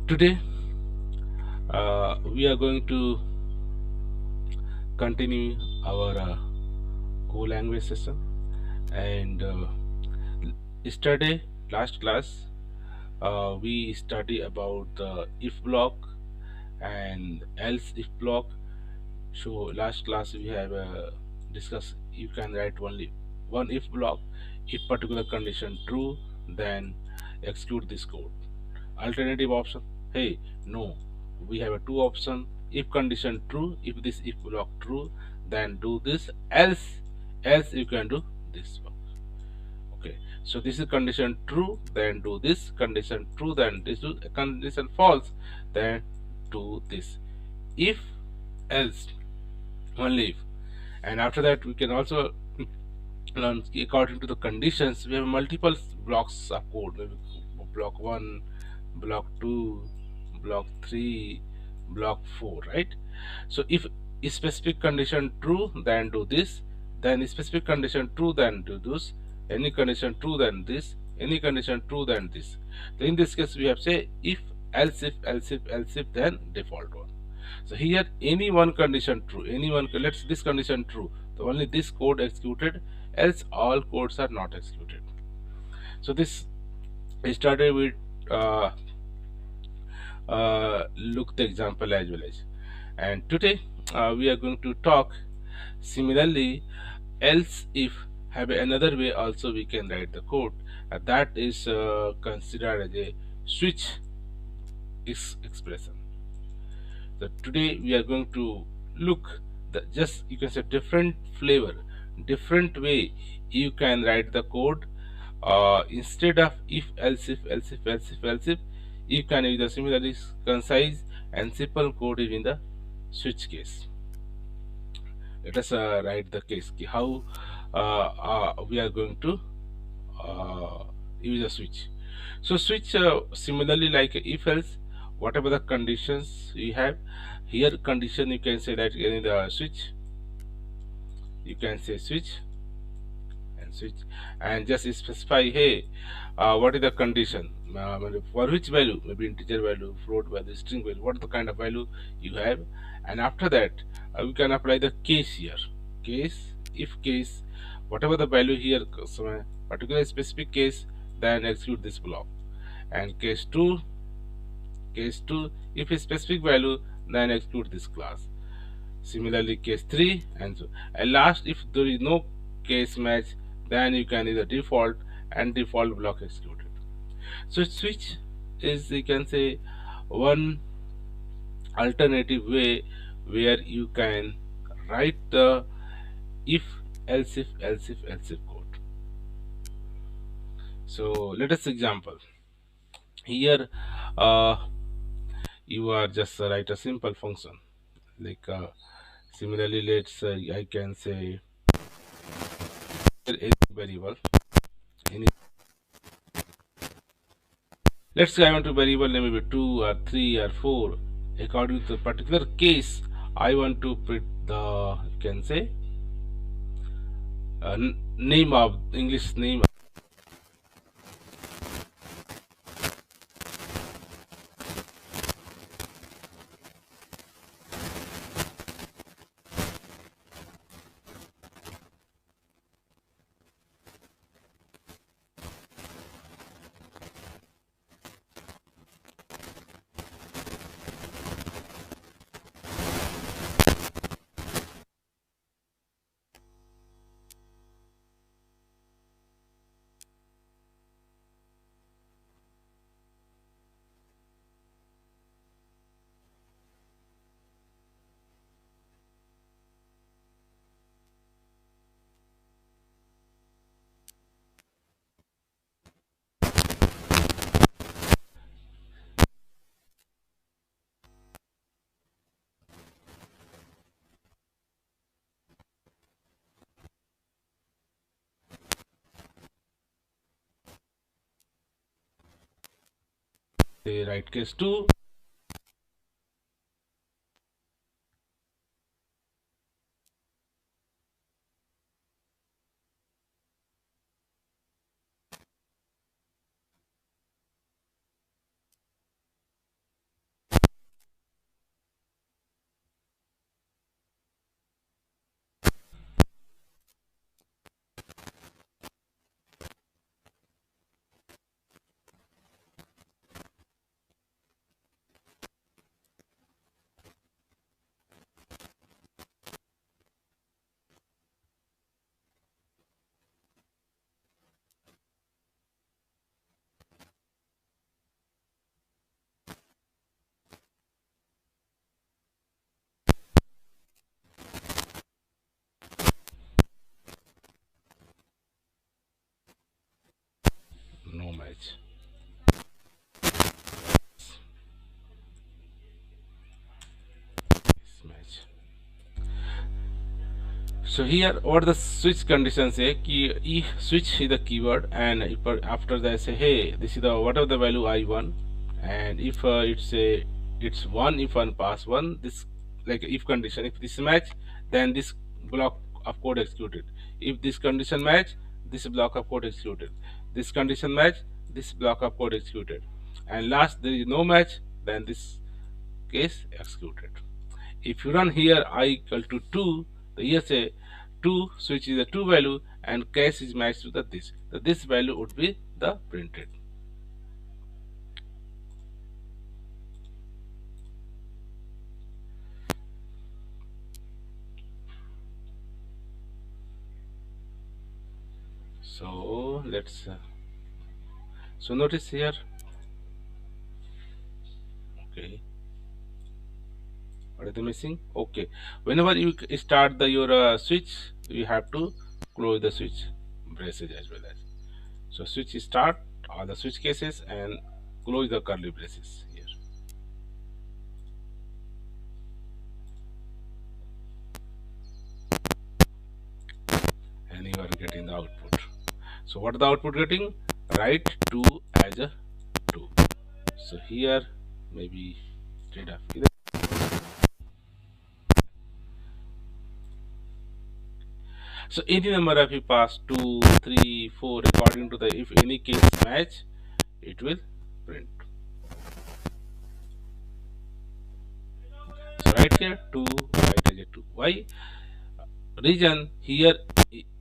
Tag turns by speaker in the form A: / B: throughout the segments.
A: Today we are going to continue our language session, and yesterday last class we study about the if block and else if block. So last class we have discussed you can write only one if block. If particular condition true, then execute this code. Alternative option, hey, no, we have a two option. If condition true, if this if block true, then do this, else you can do this one. Okay, so this is condition true, then do this, condition true, then this, do condition false, then do this. If else, only if. And after that we can also learn according to the conditions. We have multiple blocks of code, maybe block 1, block 2, block 3, block 4, right? So if a specific condition true, then do this, then a specific condition true, then do this, any condition true, then this, any condition true, then this. So in this case we have say if else if else if else if, then default one. So here any one condition true, any one, let's this condition true, so only this code executed, else all codes are not executed. So this started with uh, look the example as well as, and today we are going to talk similarly else if have another way also we can write the code, that is considered as a switch expression. So today we are going to look the just you can say different flavor, different way you can write the code. Instead of if else if else if else if else if, you can use the similarly concise and simple code in the switch case. Let us write the case how we are going to uh, use a switch. So switch similarly like if else, whatever the conditions you have here, condition you can say that in the switch, you can say switch and switch, and just specify, hey, what is the condition, for which value, maybe integer value, float value, string value, what the kind of value you have. And after that we can apply the case here, case if case, whatever the value here, so particular specific case, then execute this block. And case 2, if a specific value, then execute this class. Similarly case 3, and so, and last if there is no case match, then you can either default and default block executed. So switch is, you can say, one alternative way where you can write the if else if else if else if code. So let us example here. uh, you are just write a simple function like similarly, let's I can say any variable, any, let's say I want to variable name maybe 2 or 3 or 4, according to the particular case I want to put the, you can say, name of English name. Say write case 2. match. Mismatch. So here what the switch condition say ki if switch is the keyword, and if after that say hey this is the whatever the value I want, and if it's a it's one if one pass one, this like if condition, if this match then this block of code executed, if this condition match this block of code executed, this condition match this block of code executed, and last there is no match then this case executed. If you run here I equal to 2, the here say 2 switch is a 2 value and case is matched to this. So this value would be the printed. So let's so notice here. Okay, what is the missing? Okay, whenever you start the your switch, you have to close the switch braces as well as. So switch start all the switch cases and close the curly braces here, and you are getting the output. So what the output getting? Write 2 as a 2. So here maybe trade off. So any number of you pass 2, 3, 4 according to the if any case match, it will print. So right here 2 write as a 2. Why? Reason here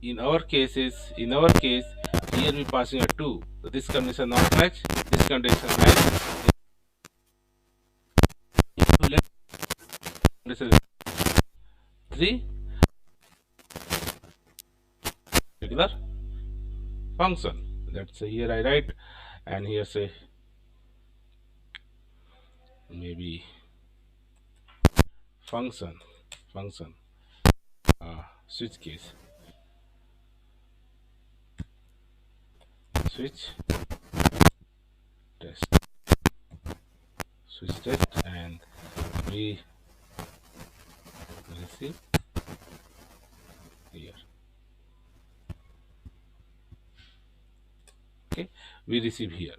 A: in our case here we passing a 2. So this condition not match, this condition match. This is 3 regular function. Let's say here I write and here say maybe function switch case switch test and we receive here. Okay, we receive here,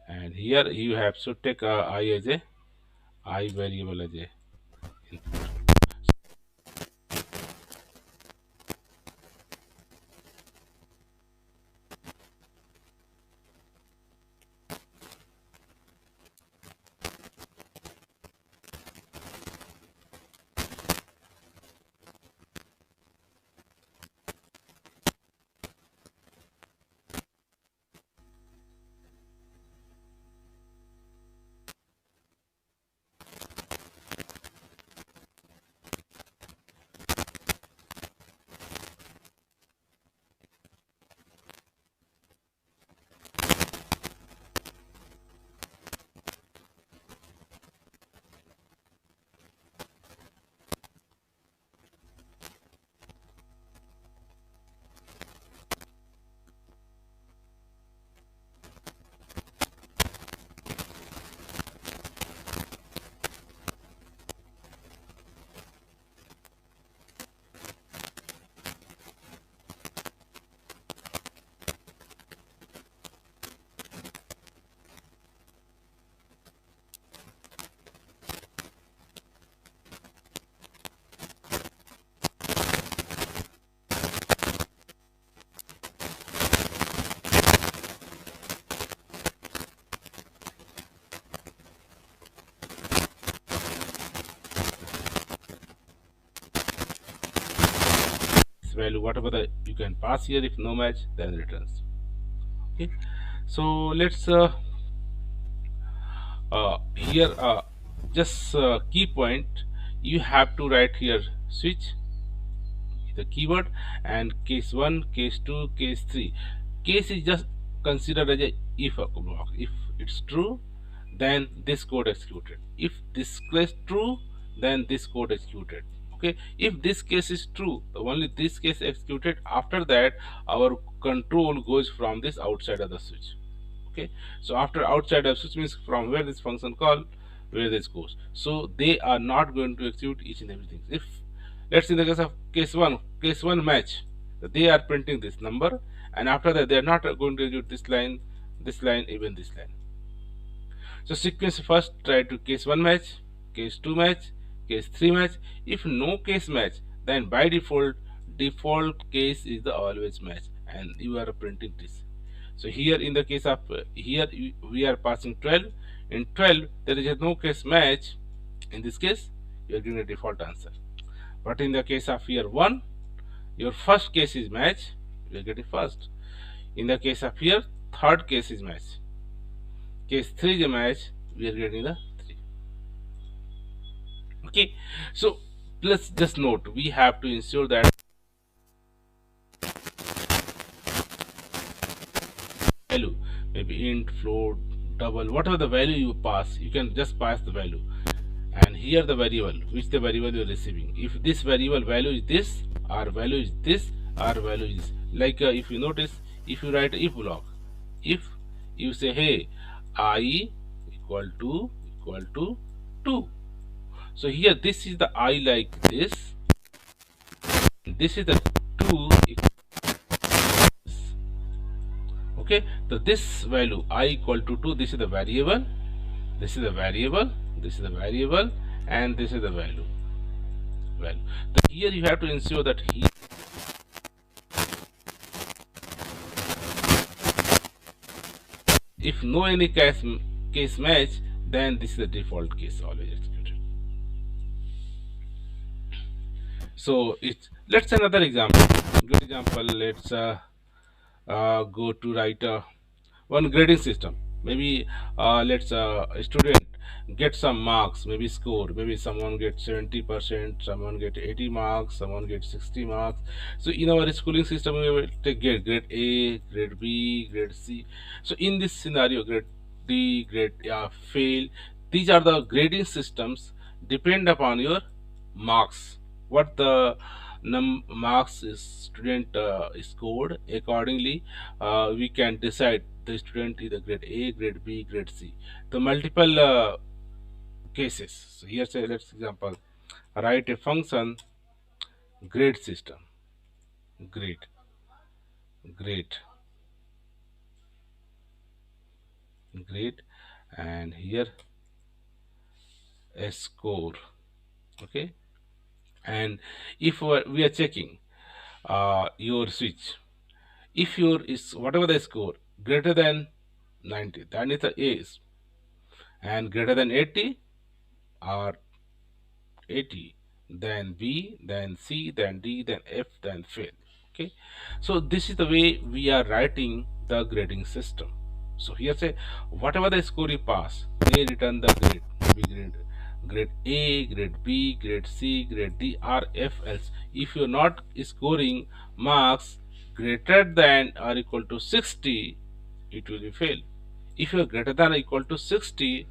A: and here you have to take I as a I variable as a input. Value whatever the you can pass here, if no match then returns. Okay, so let's here just key point you have to write here switch the keyword and case 1 case 2 case 3. Case is just considered as a if block. If it's true then this code executed, if this case true then this code executed. Okay, if this case is true only this case executed, after that our control goes from this outside of the switch. Okay, so after outside of switch means from where this function call, where this goes. So they are not going to execute each and everything. If let's in the case of case one match, they are printing this number, and after that they are not going to execute this line, even this line. So sequence first try to case 1 match, case 2 match, case 3 match. If no case match, then by default case is the always match, and you are printing this. So here in the case of here we are passing 12. In 12 there is no case match. In this case you are giving a default answer. But in the case of here 1, your first case is match, you are getting first. In the case of here third case is match. Case 3 is a match, we are getting the 3. Okay, so let's just note we have to ensure that value, maybe int, float, double, whatever the value you pass, you can just pass the value. And here the variable, which the variable you are receiving. If this variable value is this, our value is this, our value is like if you notice, if you write if block, if you say hey I equal to 2. So here this is the I like this is the 2 equals this. Okay, so this value I equal to 2, this is the variable, this is the variable, this is the variable, and this is the value. So here you have to ensure that here if no any case match, then this is the default case always executed. So it's let's another example. Good example. Let's go to write one grading system. Maybe let's a student get some marks, maybe score, maybe someone gets 70%, someone get 80 marks, someone gets 60 marks. So in our schooling system we will take grade A, grade B, grade C. So in this scenario grade D, grade fail, these are the grading systems depend upon your marks, what the marks is student scored. Accordingly we can decide the student is a grade A, grade B, grade C. The multiple cases. So here say let's example write a function grade system, grade, grade, grade, and here a score. Okay, and if we are checking your switch, if your is whatever the score greater than 90, then it's a A's, and greater than 80 or 80, then B, then C, then D, then F, then fail. Okay, so this is the way we are writing the grading system. So here say whatever the score you pass, they return the grade, maybe grade A, grade B, grade C, grade D, or F else. If you're not scoring marks greater than or equal to 60, it will be fail. If you are greater than or equal to 60,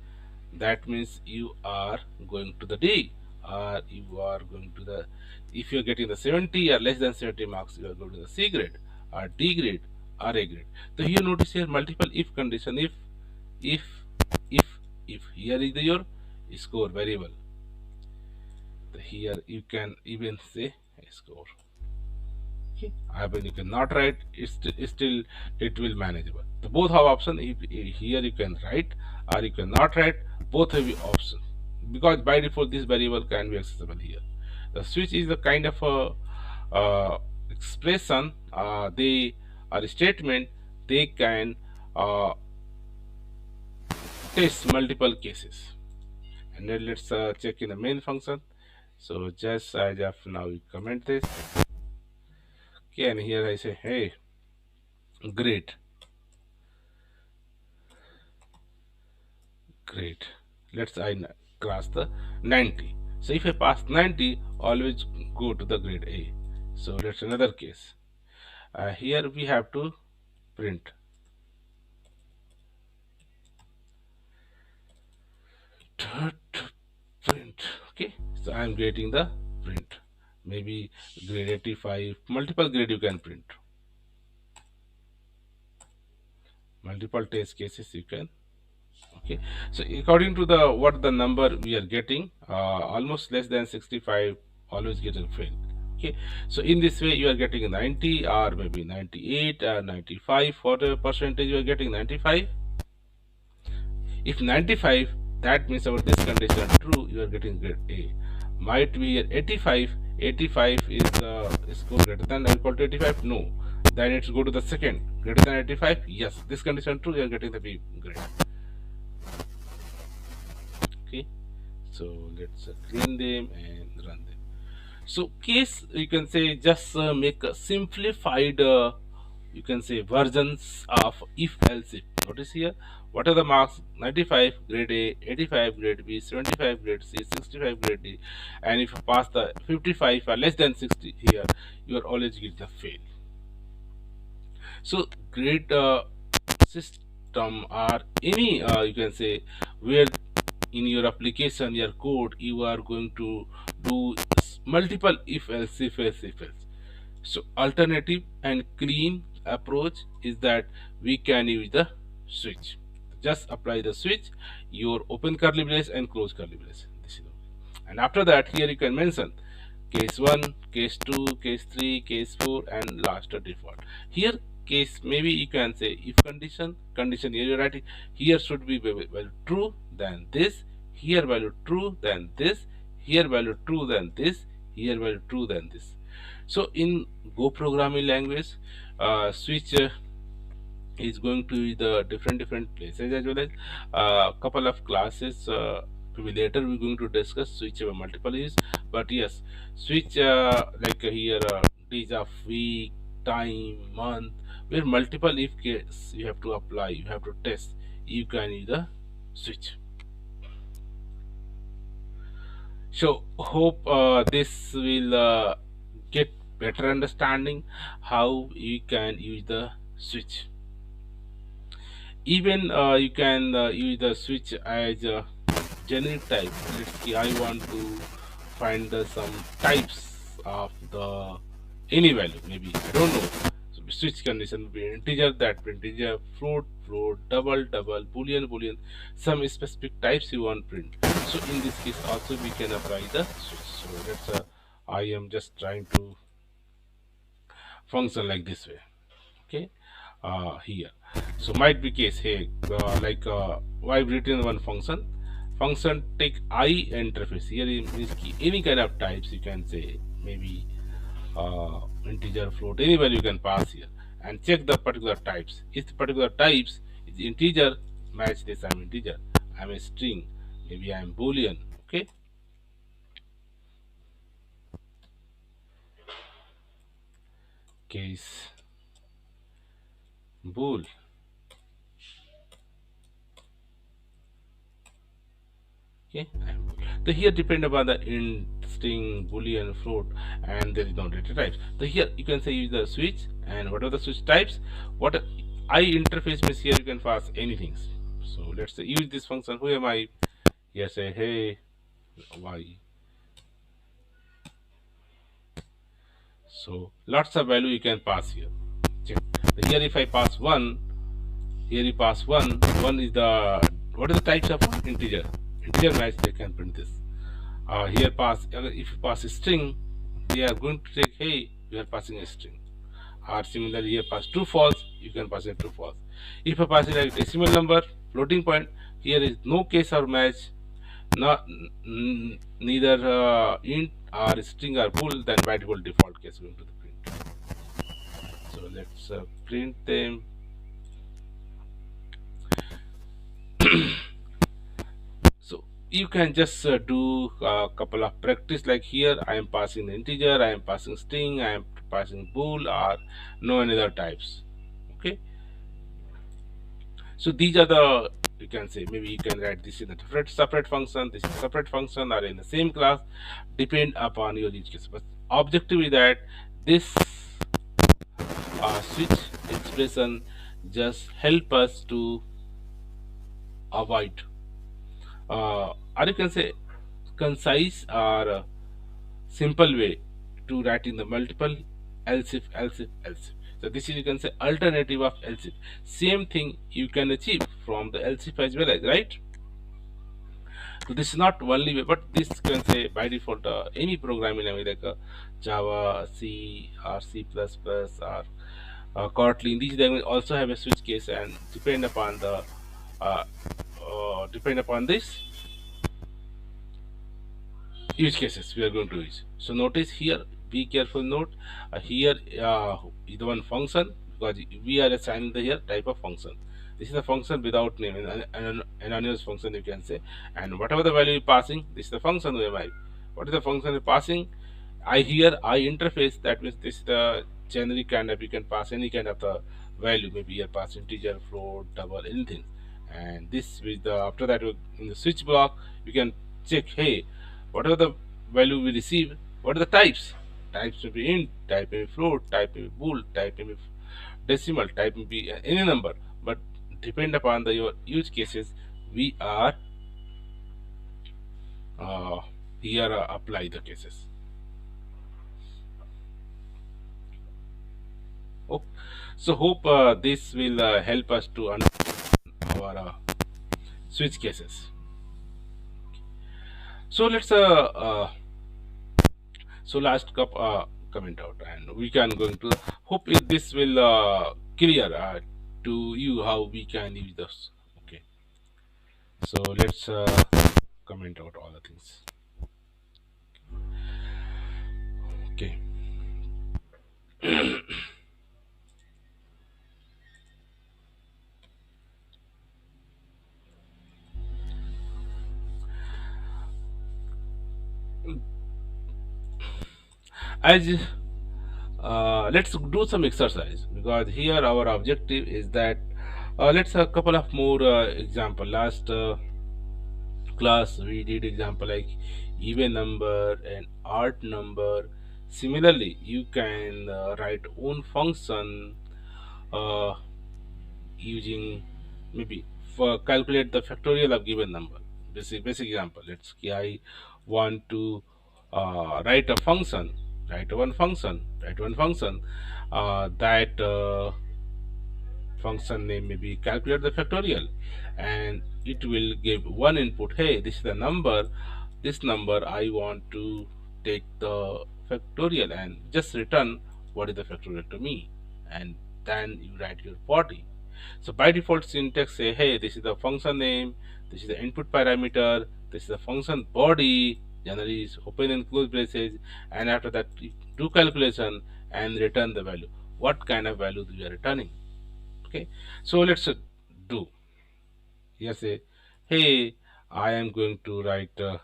A: that means you are going to the D, or you are going to the, if you are getting the 70 or less than 70 marks, you are going to the C grade or D grade or A grade. So here notice here multiple if condition, if if if here is your score variable, here you can even say score. Okay, I mean you cannot write, it's still it will manageable. The both have option. If here you can write or you cannot write, both have option, because by default this variable can be accessible here. The switch is a kind of a expression, they or a statement, they can test multiple cases. And then let's check in the main function. So just as of now we comment this. Okay, and here I say hey great, great. Let's cross the 90. So if I pass 90, always go to the grade A. So let's another case. Here we have to print. Print. Okay. So I am getting the print. Maybe grade 85. Multiple grade you can print. multiple test cases you can. Okay, so according to the what the number we are getting, almost less than 65 always getting failed. Okay, so in this way you are getting 90 or maybe 98 or 95. For the percentage you are getting 95. If 95, that means our this condition true, you are getting grade A. Might be here 85. 85 is go greater than or equal to 85. No, then it's go to the second greater than 85. Yes, this condition true, you are getting the B grade. Okay, so let's clean them and run them. So case you can say just make a simplified you can say versions of if else if. Notice here what are the marks: 95 grade A, 85 grade B, 75 grade C, 65 grade D, and if you pass the 55 or less than 60 here, you are always get the fail. So grade system or any you can say where in your application, your code, you are going to do multiple if else. So alternative and clean approach is that we can use the switch. Just apply the switch, your open curly brace and close curly brace. This is all. And after that, here you can mention case 1, case 2, case 3, case 4, and last default. Here case maybe you can say if condition here you're writing here should be value true than this, here value true than this, here value true than this, here value true than this. So in Go programming language, switch is going to the different places, as well as a couple of classes maybe later we're going to discuss switch multiple is. But yes, switch like here days of week, time, month, where multiple if case you have to apply, you have to test, you can use the switch. So hope this will get better understanding how you can use the switch. Even you can use the switch as a generic type. Let's see, I want to find some types of the any value, maybe I don't know. So switch condition will be integer, that integer, float, double, boolean, some specific types you want print. So in this case also we can apply the switch. So let's I am just trying to function like this way. Okay, here. So might be case hey like I've written one function take I interface. Here means any kind of types you can say, maybe integer, float, any value you can pass here, and check the particular types. If the particular types is integer, match this, I'm integer, I'm a string, maybe I'm boolean. Okay, case bool. Okay, so here depend upon the int, string, boolean, float, and there is no data types. So here you can say use the switch, and what are the switch types? What I interface means here you can pass anything. So let's say use this function. Who am I? Here say hey y. So lots of value you can pass here. Check. So here if I pass one, here you pass one. One is the what are the types of one? Integer. Integer match they can print this. Here pass if you pass a string, they are going to take hey you are passing a string. Or similarly here pass true false, you can pass a true false. If you pass it like decimal number, floating point, here is no case or match, not neither int or string or bool, then by default case going to the print. So let's print them. So you can just do a couple of practice, like here I am passing the integer, I am passing string, I am passing bool, or no any other types. Okay, so these are the you can say maybe you can write this in a different separate function, this is a separate function, or in the same class, depend upon your each case. But objective is that this switch expression just help us to avoid or you can say concise or simple way to write in the multiple else if. So this is, you can say, alternative of else if. Same thing you can achieve from the else if as well as, right? So this is not only way, but this can say by default any programming language like Java, C, or C++, or Kotlin. These languages also have a switch case, and uh, depend upon this use cases we are going to use. So notice here, be careful. Note here is the one function, because we are assigning the here type of function. This is a function without name, an anonymous function you can say, and whatever the value you passing, this is the function we have. What is the function you passing? I interface, that means this is the generic kind of, you can pass any kind of the value, maybe you pass integer, float, double, anything. And this with the after that in the switch block you can check, hey, whatever the value we receive, what are the types? Types may be int, type may be float, type may be bool, type may be decimal, type may be any number, but depend upon the your use cases we are uh, here apply the cases. Oh, so hope this will help us to understand our switch cases. So let's so last comment out, and we can going to hope this will clear to you how we can use this. Okay, so let's comment out all the things. Okay, as let's do some exercise, because here our objective is that let's a couple of more example. Last class we did example like even number and odd number. Similarly, you can write own function uh, using maybe for calculate the factorial of given number. Basic example. Let's say I want to write a function, write one function that function name may be calculate the factorial, and it will give one input, hey, this is the number, this number I want to take the factorial, and just return what is the factorial to me, and then you write your body. So by default syntax say, hey, this is the function name, this is the input parameter, this is the function body, generally is open and close braces, and after that you do calculation and return the value. What kind of value you are returning? Okay, so let's do here say, hey, I am going to write a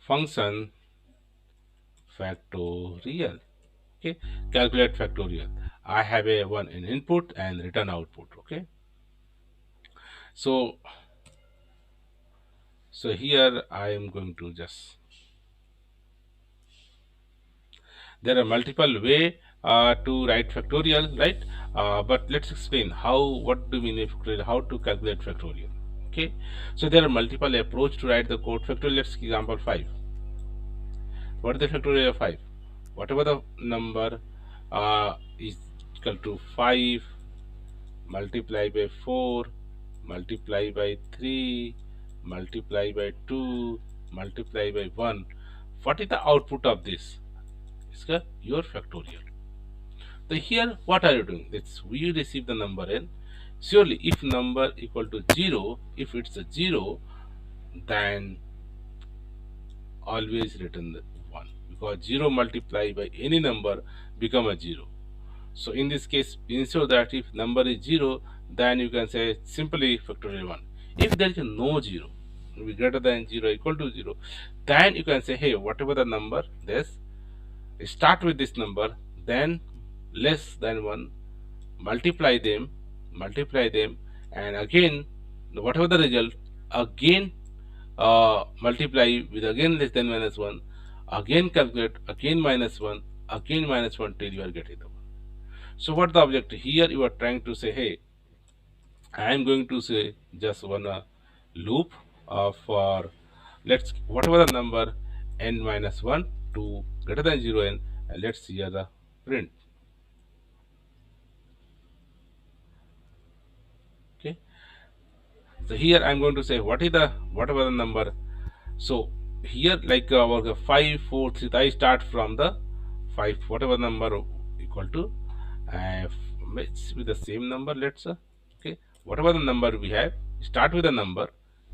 A: function factorial. Okay, calculate factorial. I have a one in input and return output. Okay, so here I am going to just, there are multiple way to write factorial, right? But let's explain how, what do we mean factorial, how to calculate factorial. Okay, so there are multiple approach to write the code factorial. Let's example 5. What is the factorial of 5? Whatever the number is equal to 5 multiply by 4 multiply by 3 multiply by 2 multiply by 1, what is the output of this? It's your factorial. So here what are you doing? It's we receive the number n. Surely if number equal to 0, if it's a 0, then always return the 1, because 0 multiplied by any number become a 0. So in this case, ensure that if number is 0, then you can say simply factorial 1. If there is no 0, be greater than 0 equal to 0, then you can say, hey, whatever the number, this start with this number, then less than 1, multiply them, and again whatever the result, again multiply with again less than minus 1, again calculate, again minus 1, again minus 1 till you are getting the 1. So what the objective here, you are trying to say, hey, I am going to say just one loop for let's whatever the number n minus 1 to greater than 0 n, and let's see here the print. Okay, so here I'm going to say what is the whatever the number. So here like our 5 4 3, I start from the 5 whatever number equal to let's with the same number. Let's okay, whatever the number we have, start with a number,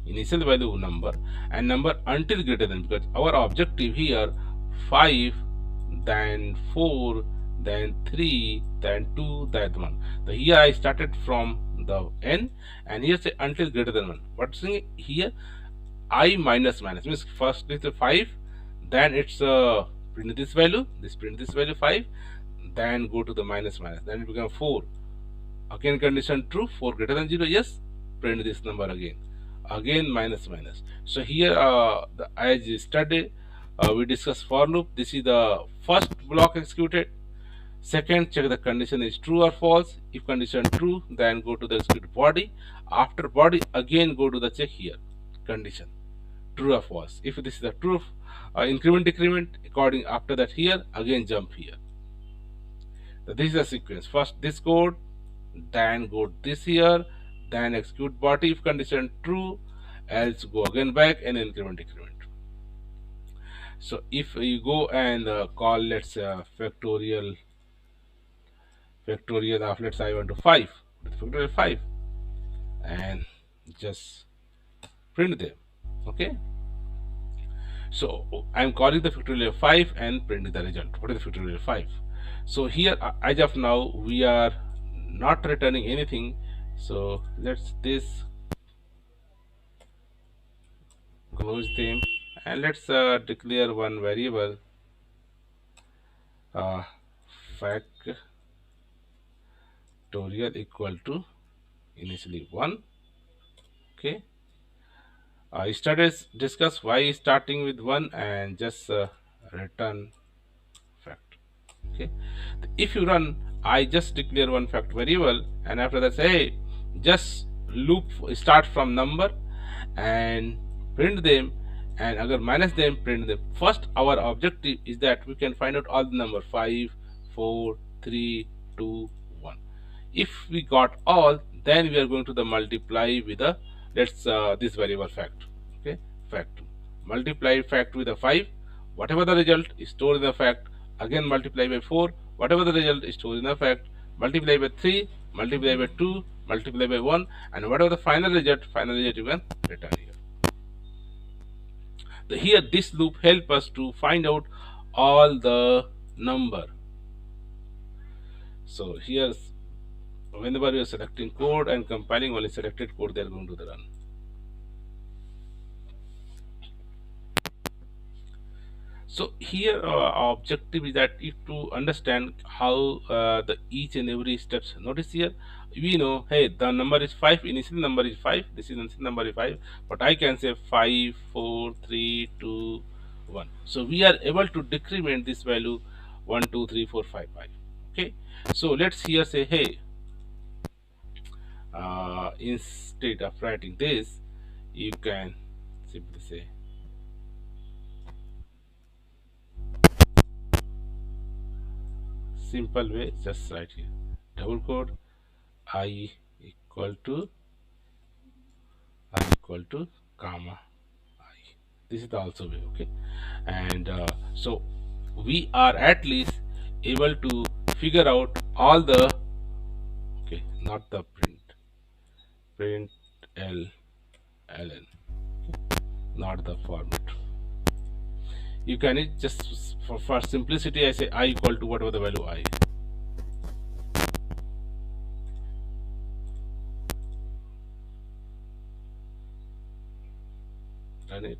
A: initial value number, and number until greater than, because our objective here 5, then 4, then 3, then 2, then 1. So here I started from the n, and here say until greater than 1. What's here? I minus minus means first is the 5, then it's print this value 5, then go to the minus minus, then it becomes 4. Again condition true, 4 greater than 0, yes, print this number again minus minus. So here as yesterday we discussed for loop. This is the first block executed. Second, check the condition is true or false. If condition true, then go to the execute body. After body, again go to the check here condition true or false. If this is the true, increment decrement, according after that here again jump here. So this is the sequence. First this code, then go this here, then execute body if condition true, else go again back and increment decrement. So if you go and call, let's say factorial of, let's say I want to 5, factorial 5, and just print them. Okay, so I'm calling the factorial 5 and printing the result. What is the factorial 5? So here as of now we are not returning anything. So let's this close them, and let's declare one variable uh, factorial equal to initially 1. Okay, started discuss why starting with 1 and just return fact. Okay, if you run, I just declare one fact variable, and after that say hey, just loop start from number and print them, and agar minus them print them. First our objective is that we can find out all the number 5 4 3 2 1. If we got all, then we are going to the multiply with the, let's this variable fact. Okay, fact, multiply fact with a 5, whatever the result is stored in the fact, again multiply by 4, whatever the result is stored in the fact, multiply by 3, multiply by 2, multiply by 1, and whatever the final result you can return here. Here this loop help us to find out all the number. So here whenever you are selecting code and compiling only selected code, they are going to the run. So here our objective is that if to understand how the each and every steps. Notice here we know, hey, the number is 5, initial number is 5, this is initial number is 5, but I can say 5 4 3 2 1. So we are able to decrement this value 1 2 3 4 5 5. Okay, so let's here say hey, instead of writing this, you can simply say simple way, just write here double quote I equal to comma I. This is the also way. Okay, and so we are at least able to figure out all the, okay, not the print ln, not the format. You can just for simplicity I say I equal to whatever the value I. Run it.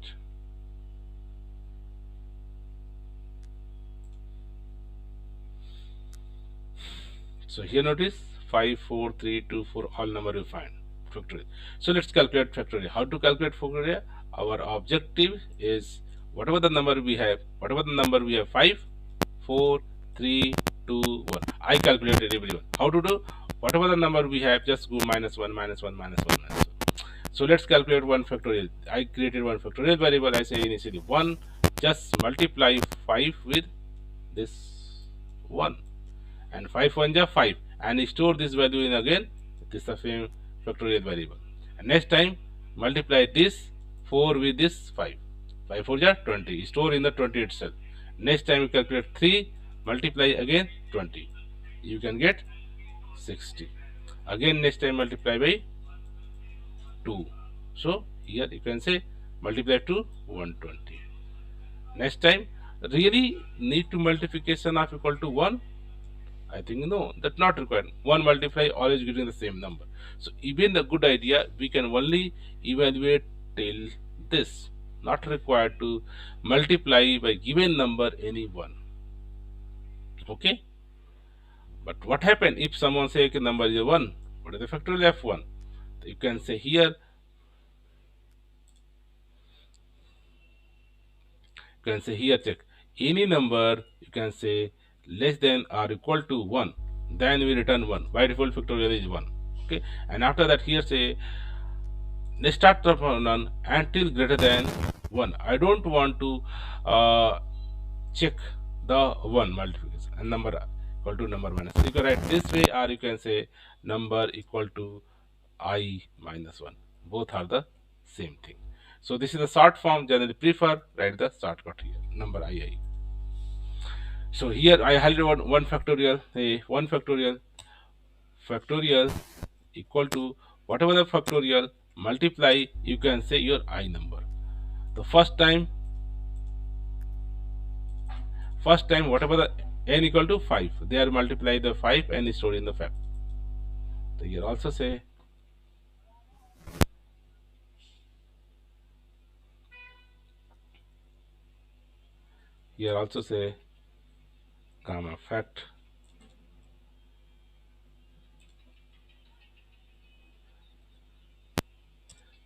A: So here notice 5 4 3 2 4 all number you find factorial. So let's calculate factorial. How to calculate factorial? Our objective is whatever the number we have, 5 4 3 2 1. I calculated everyone. How to do? Whatever the number we have, just go minus 1 minus 1 minus 1 minus 1. So let's calculate one factorial. I created one factorial variable. I say initially 1, just multiply 5 with this 1, and 5 1 ja 5, and store this value in again this the same factorial variable. And next time multiply this 4 with this 5, 5 4 ja 20, store in the 20 itself. Next time you calculate 3, multiply again 20, you can get 60. Again next time multiply by 2, so here you can say multiply to 120. Next time really need to multiplication of equal to 1. I think no, that's not required. 1 multiply always getting the same number. So even a good idea, we can only evaluate till this. Not required to multiply by given number any one. Okay. But what happen if someone say okay, number is 1? What is the factorial of 1? You can say here, check any number, you can say less than or equal to 1, then we return 1. By default factorial is 1. Okay. And after that here say let's start from none until greater than 1. I don't want to check the 1 multiplication and number equal to number minus. So you can write this way, or you can say number equal to I minus 1. Both are the same thing. So this is the short form. Generally prefer write the shortcut here, number II. So here I highlighted one factorial, 1 factorial equal to whatever the factorial multiply, you can say your I number. The first time whatever the n equal to 5, they are multiply the 5 and store in the fact. So here also say comma fact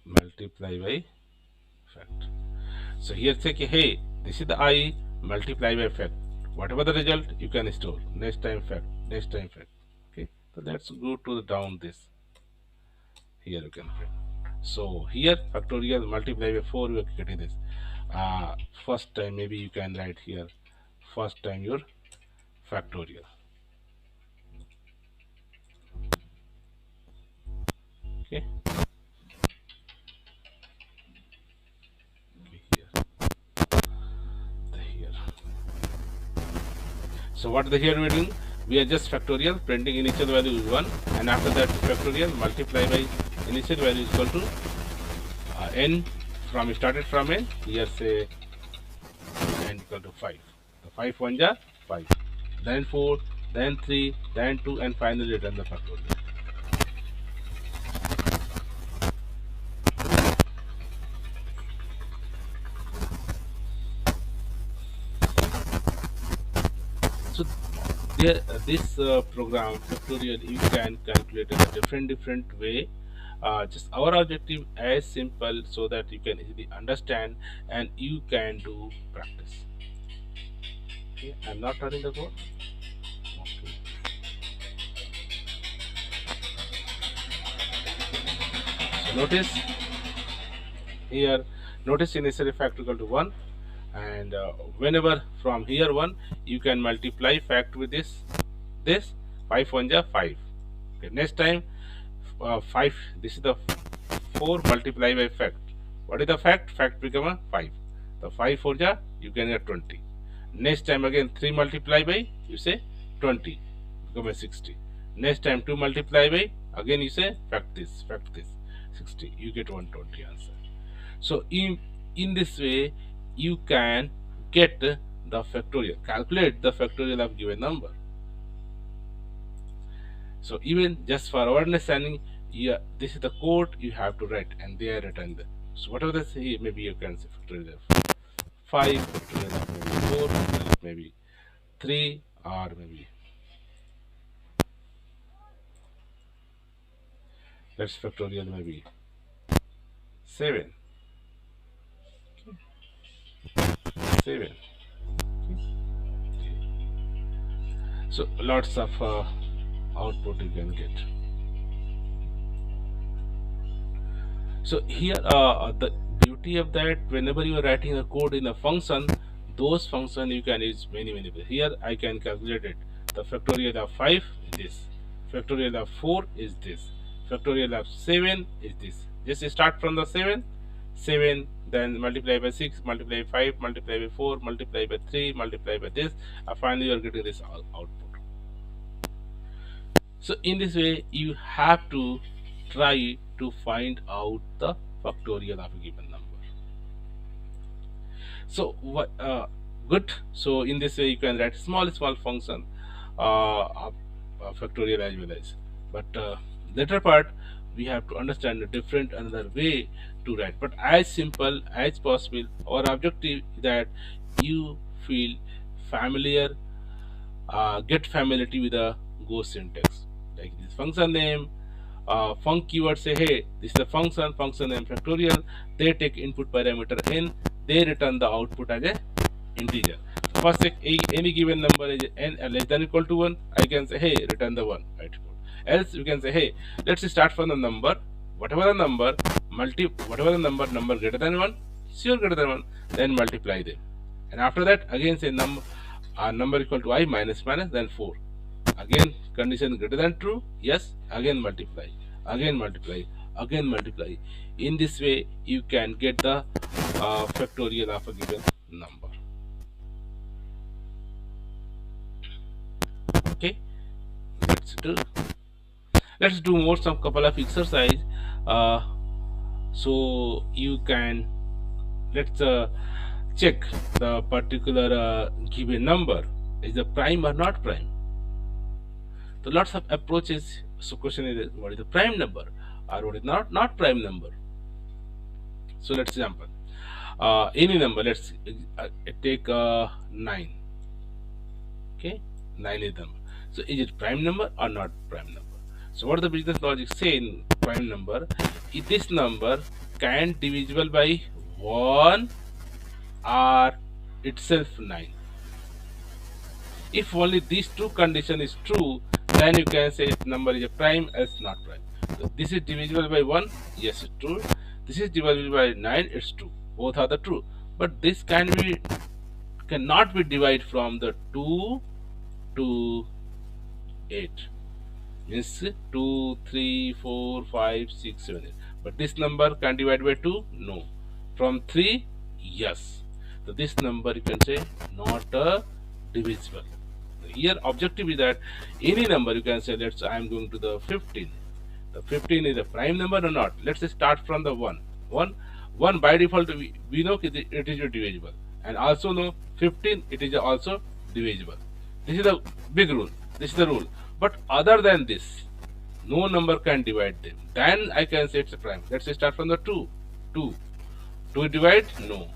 A: multiply by fact. So here say hey, this is the I multiply by fact. Whatever the result you can store. Next time fact. Okay. So let's go to down this. Here you can print. So here factorial multiply by 4, we are getting this. First time maybe you can write here first time your factorial. Okay. Here. So what the here we are doing? We are just factorial, printing initial value is 1, and after that factorial multiply by initial value is equal to n from started from n. Here say n equal to 5. The 5 1 ja 5, then 4, then 3, then 2, and finally return the factorial. So there, this program factorial you can calculate in a different way. Just our objective as simple so that you can easily understand and you can do practice. Okay, I'm not running the code. Okay. So notice here, initially factor equal to 1, and whenever from here 1 you can multiply fact with this 5 1 ja 5. Okay, next time 5, this is the 4 multiply by fact. What is the fact? Fact become a 5. The 5 4 ja you can get 20. Next time again 3 multiply by, you say 20, become a 60. Next time 2 multiply by, again you say fact this 60, you get 120 answer. So in this way you can get the factorial, calculate the factorial of given number. So even just for our understanding, this is the code you have to write, and they are written there. So whatever they say, maybe you can say factorial of 5, factorial of maybe 4, factorial of maybe 3, or maybe let's factorial maybe 7. 7. So lots of output you can get. So here the beauty of that, whenever you are writing a code in a function, those function you can use many ways. Here I can calculate it The factorial of 5 is this. Factorial of 4 is this. Factorial of 7 is this. Just start from the 7, 7, then multiply by 6, multiply by 5, multiply by 4, multiply by 3, multiply by this, and finally you are getting this output. So in this way, you have to try to find out the factorial of a given number. So what good. So in this way, you can write small function of factorial as well as. But later part, we have to understand a different another way to write. But as simple as possible, our objective is that you feel familiar, get familiarity with the Go syntax. Like this function name, func keyword say, hey, this is the function name factorial. They take input parameter n, they return the output as a integer. So first, any given number is n less than or equal to 1, I can say, hey, return the 1. Right? Else, you can say, hey, let's start from the number, whatever the number, whatever the number greater than 1, sure greater than 1, then multiply them. And after that, again say number equal to I minus, then 4. Again, condition greater than true, yes, again multiply, again multiply, again multiply. In this way, you can get the factorial of a given number. Okay, let's do more some couple of exercise. So you can let's check the particular given number is the prime or not prime. So lots of approaches. So question is, what is the prime number or what is not prime number? So let's example any number. Let's take 9. Okay, 9 is the number. So is it prime number or not prime number? So what the business logic say in prime number? If this number can divisible by 1 or itself 9. If only these two condition is true, then you can say number is a prime, else not prime. So this is divisible by 1, yes, it's true. This is divisible by 9, it's true. Both are the true. But this cannot be divided from the 2 to 8. Means 2, 3, 4, 5, 6, 7, 8. But this number can divide by 2? No. From 3? Yes. So this number you can say not divisible. Here objective is that any number you can say, let's I am going to the 15. The 15 is a prime number or not? Let's start from the 1. 1 by default we know it is divisible, and also know 15 it is also divisible. This is the big rule. This is the rule. But other than this, no number can divide them. Then I can say it's a prime. Let's start from the 2. 2 divide? No.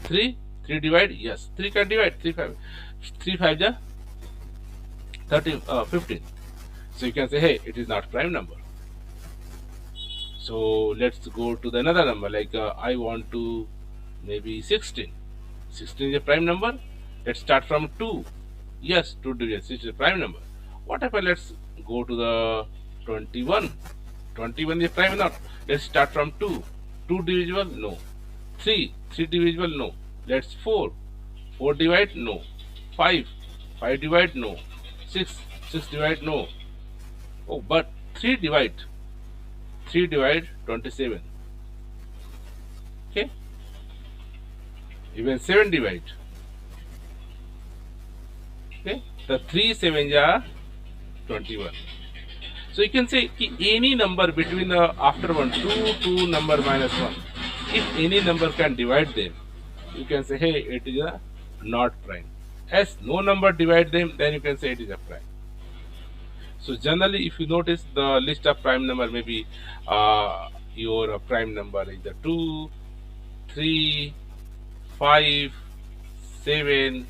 A: 3 divide? Yes. 3 can divide. 3 5 ja 15. So you can say, hey, it is not prime number. So let's go to the another number, like I want to maybe 16. 16 is a prime number. Let's start from 2. Yes, 2 divisions, which is a prime number. What if let's go to the 21. 21 is a prime or not? Let's start from 2. 2 divisible? No. 3 divisible? No. Let's 4 divide? No. 5 divide? No. 6 divide? No. Oh, but 3 divide 27. Okay, even 7 divide. Okay, the 3 7s are 21. So you can say any number between the after 1 2 number minus 1, if any number can divide them, you can say, hey, it is a not prime. As no number divide them, then you can say it is a prime. So generally, if you notice the list of prime number, maybe your prime number is the 2, 3, 5, 7,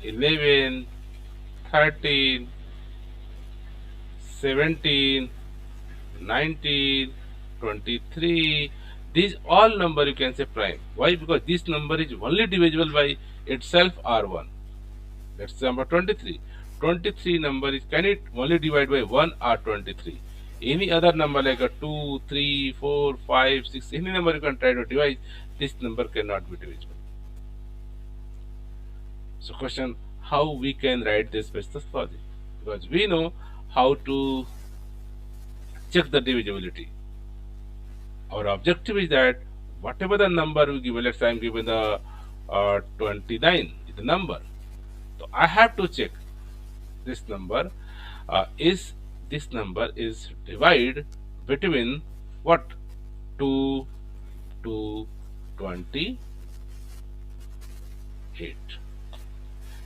A: 11, 13, 17, 19, 23. These all number you can say prime. Why? Because this number is only divisible by itself or 1. That's number 23. 23 number is, can it only divide by 1 or 23? Any other number like a 2, 3, 4, 5, 6, any number you can try to divide, this number cannot be divisible. So question, how we can write this business logic? because we know how to check the divisibility. Our objective is that whatever the number we give, let's say I'm given the 29 is the number. So I have to check this number is this number is divided between what 2 to 28.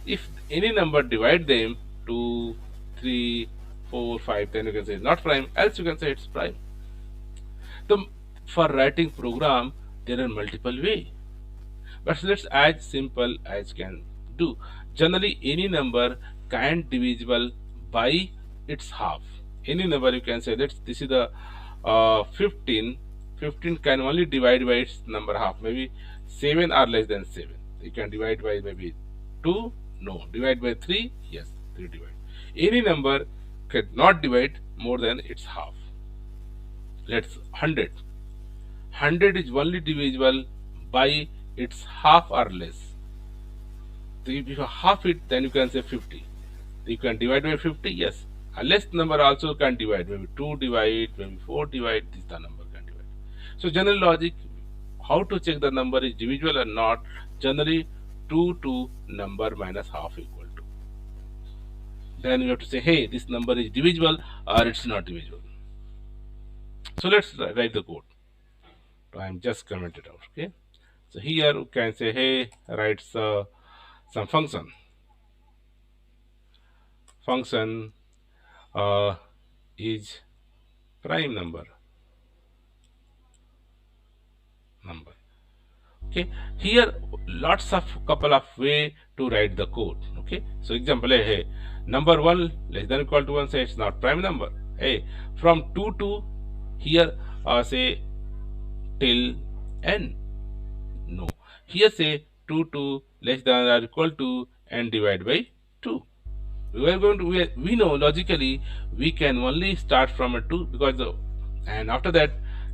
A: If any number divide them 2, 3, 4, 5, then you can say it's not prime, else you can say it's prime. So for writing program there are multiple ways. But let's as simple as can do. Generally, any number can divisible by its half. Any number you can say that this is the 15. 15 can only divide by its number half. Maybe 7 or less than 7. You can divide by maybe 2. No. Divide by 3. Yes. 3 divide. Any number cannot divide more than its half. Let's 100. 100 is only divisible by its half or less. So if you half it, then you can say 50. You can divide by 50, yes. A less number also can divide. Maybe 2 divide, maybe 4 divide, this the number can divide. So general logic, how to check the number is divisible or not? Generally 2 to number minus half equal to. Then you have to say, hey, this number is divisible or it's not divisible. So let's write the code. So I'm just commented out, okay. So here you can say, hey, write some function is prime number. Okay, here lots of couple of way to write the code. Okay, so example, hey, number 1 less than or equal to 1, say it's not prime number. Hey, from 2 to here say till n. No, here say 2 to less than or equal to and divide by 2. We are going to we know logically we can only start from a 2 because and after that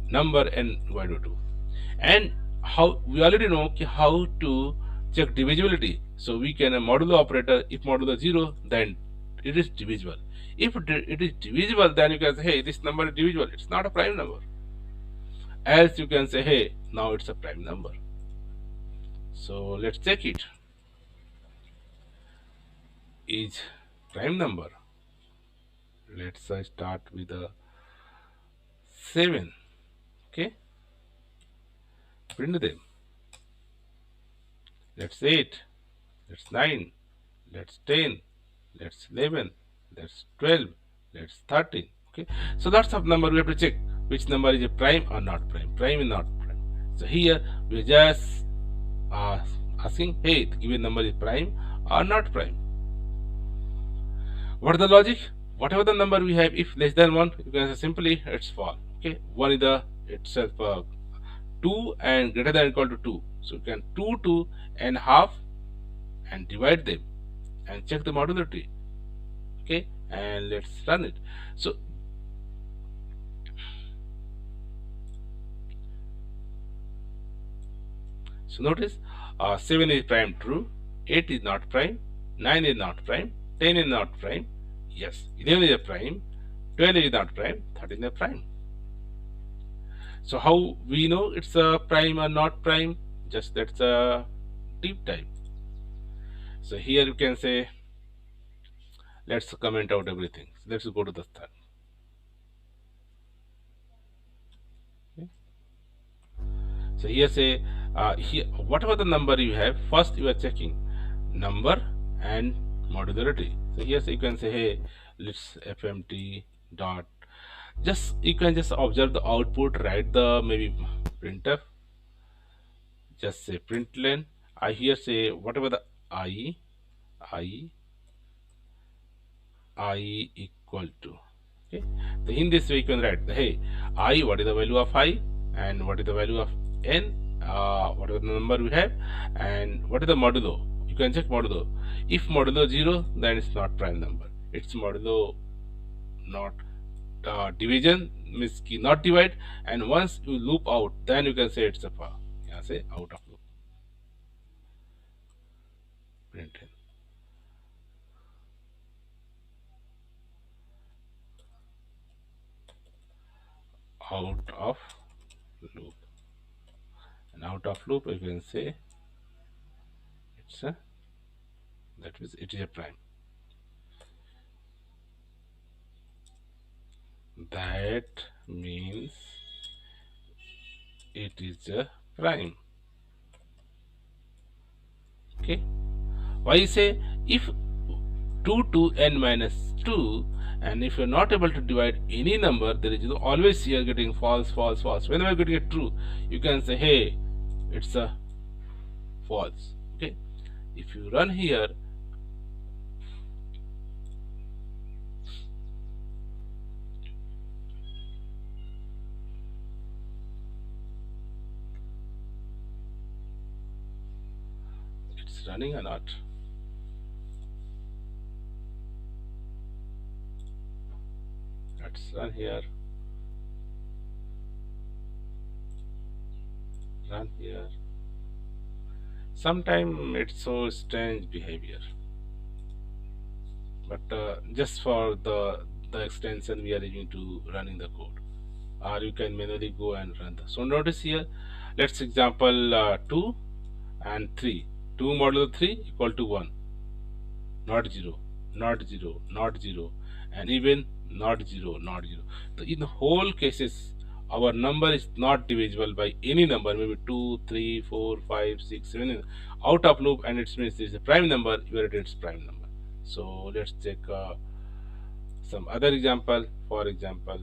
A: number n divided by 2. And how we already know how to check divisibility. So we can a modulo operator, if modulo 0, then it is divisible. If it is divisible, then you can say, hey, this number is divisible, it's not a prime number. Else you can say, hey, now it's a prime number. So let's check it. Is prime number. Let's start with a 7. Okay, print them. Let's 8. Let's 9. Let's 10. Let's 11. Let's 12. Let's 13. Okay, so lots of number we have to check which number is a prime or not prime. Prime is not prime. So here we are just asking, hey, the given number is prime or not prime. What is the logic? Whatever the number we have, if less than 1, you can say simply it's false. Okay, 1 is the itself 2 and greater than or equal to 2. So you can 2 and half and divide them and check the modularity. Okay, and let's run it. So notice 7 is prime true, 8 is not prime, 9 is not prime, 10 is not prime, yes, 11 is a prime, 12 is not prime, 13 is a prime. So how we know it's a prime or not prime? Just that's a deep dive. So here you can say, let's comment out everything. So let's go to the third. Okay. So here say here whatever the number you have, first you are checking number and modularity. So here you can say, hey, let's fmt dot, just you can just observe the output, write the maybe printf, just say println. I here say whatever the I equal to. Okay, so in this way you can write the, hey, I, what is the value of I, and what is the value of n, what is the number we have, and what is the modulo. You can check modulo. If modulo 0, then it's not prime number. It's modulo not division, means key not divide, and once you loop out, then you can say it's a yeah, say out of loop. Print. out of loop, and out of loop you can say it's a, that means it is a prime. That means it is a prime. Okay, why say if 2 to n minus 2, and if you're not able to divide any number, there is always here getting false, false, false. Whenever you get true, you can say hey, it's a false. Okay, if you run here, it's running or not. Let's run here, run here. Sometimes it's so strange behavior, but just for the extension we are using to running the code, or you can manually go and run the. So notice here, let's example 2 and 3. 2 modulo 3 equal to 1, not 0, not 0, not 0, and even not 0, not 0. So in whole cases, our number is not divisible by any number, maybe 2, 3, 4, 5, 6, 7, out of loop, and it means it's a prime number, where it is prime number. So let's take some other example. For example,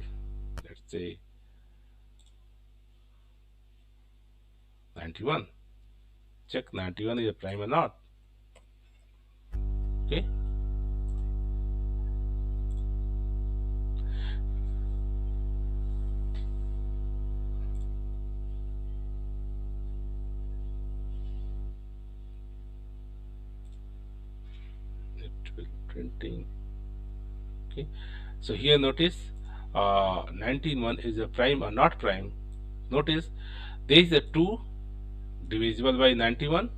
A: let's say 91. Check 91 is a prime or not. Okay. It will printing. Okay, so here notice 191 is a prime or not prime. Notice there is a 2 divisible by 91,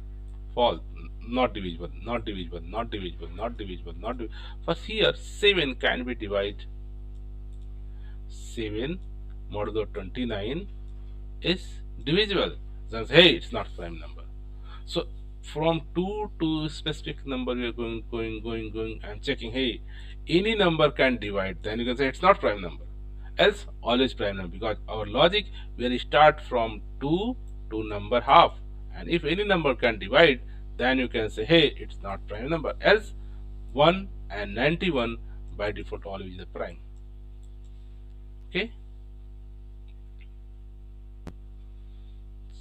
A: false, not divisible, not divisible, not divisible, not divisible, not divisible. First here 7 can be divided. 7 modulo 29 is divisible. So hey, it's not prime number. So from 2 to specific number we are going and checking, hey, any number can divide, then you can say it's not prime number. Else always prime number, because our logic will start from 2 to number half, and if any number can divide, then you can say hey, it's not prime number. Else 1 and 91 by default always the prime. Okay,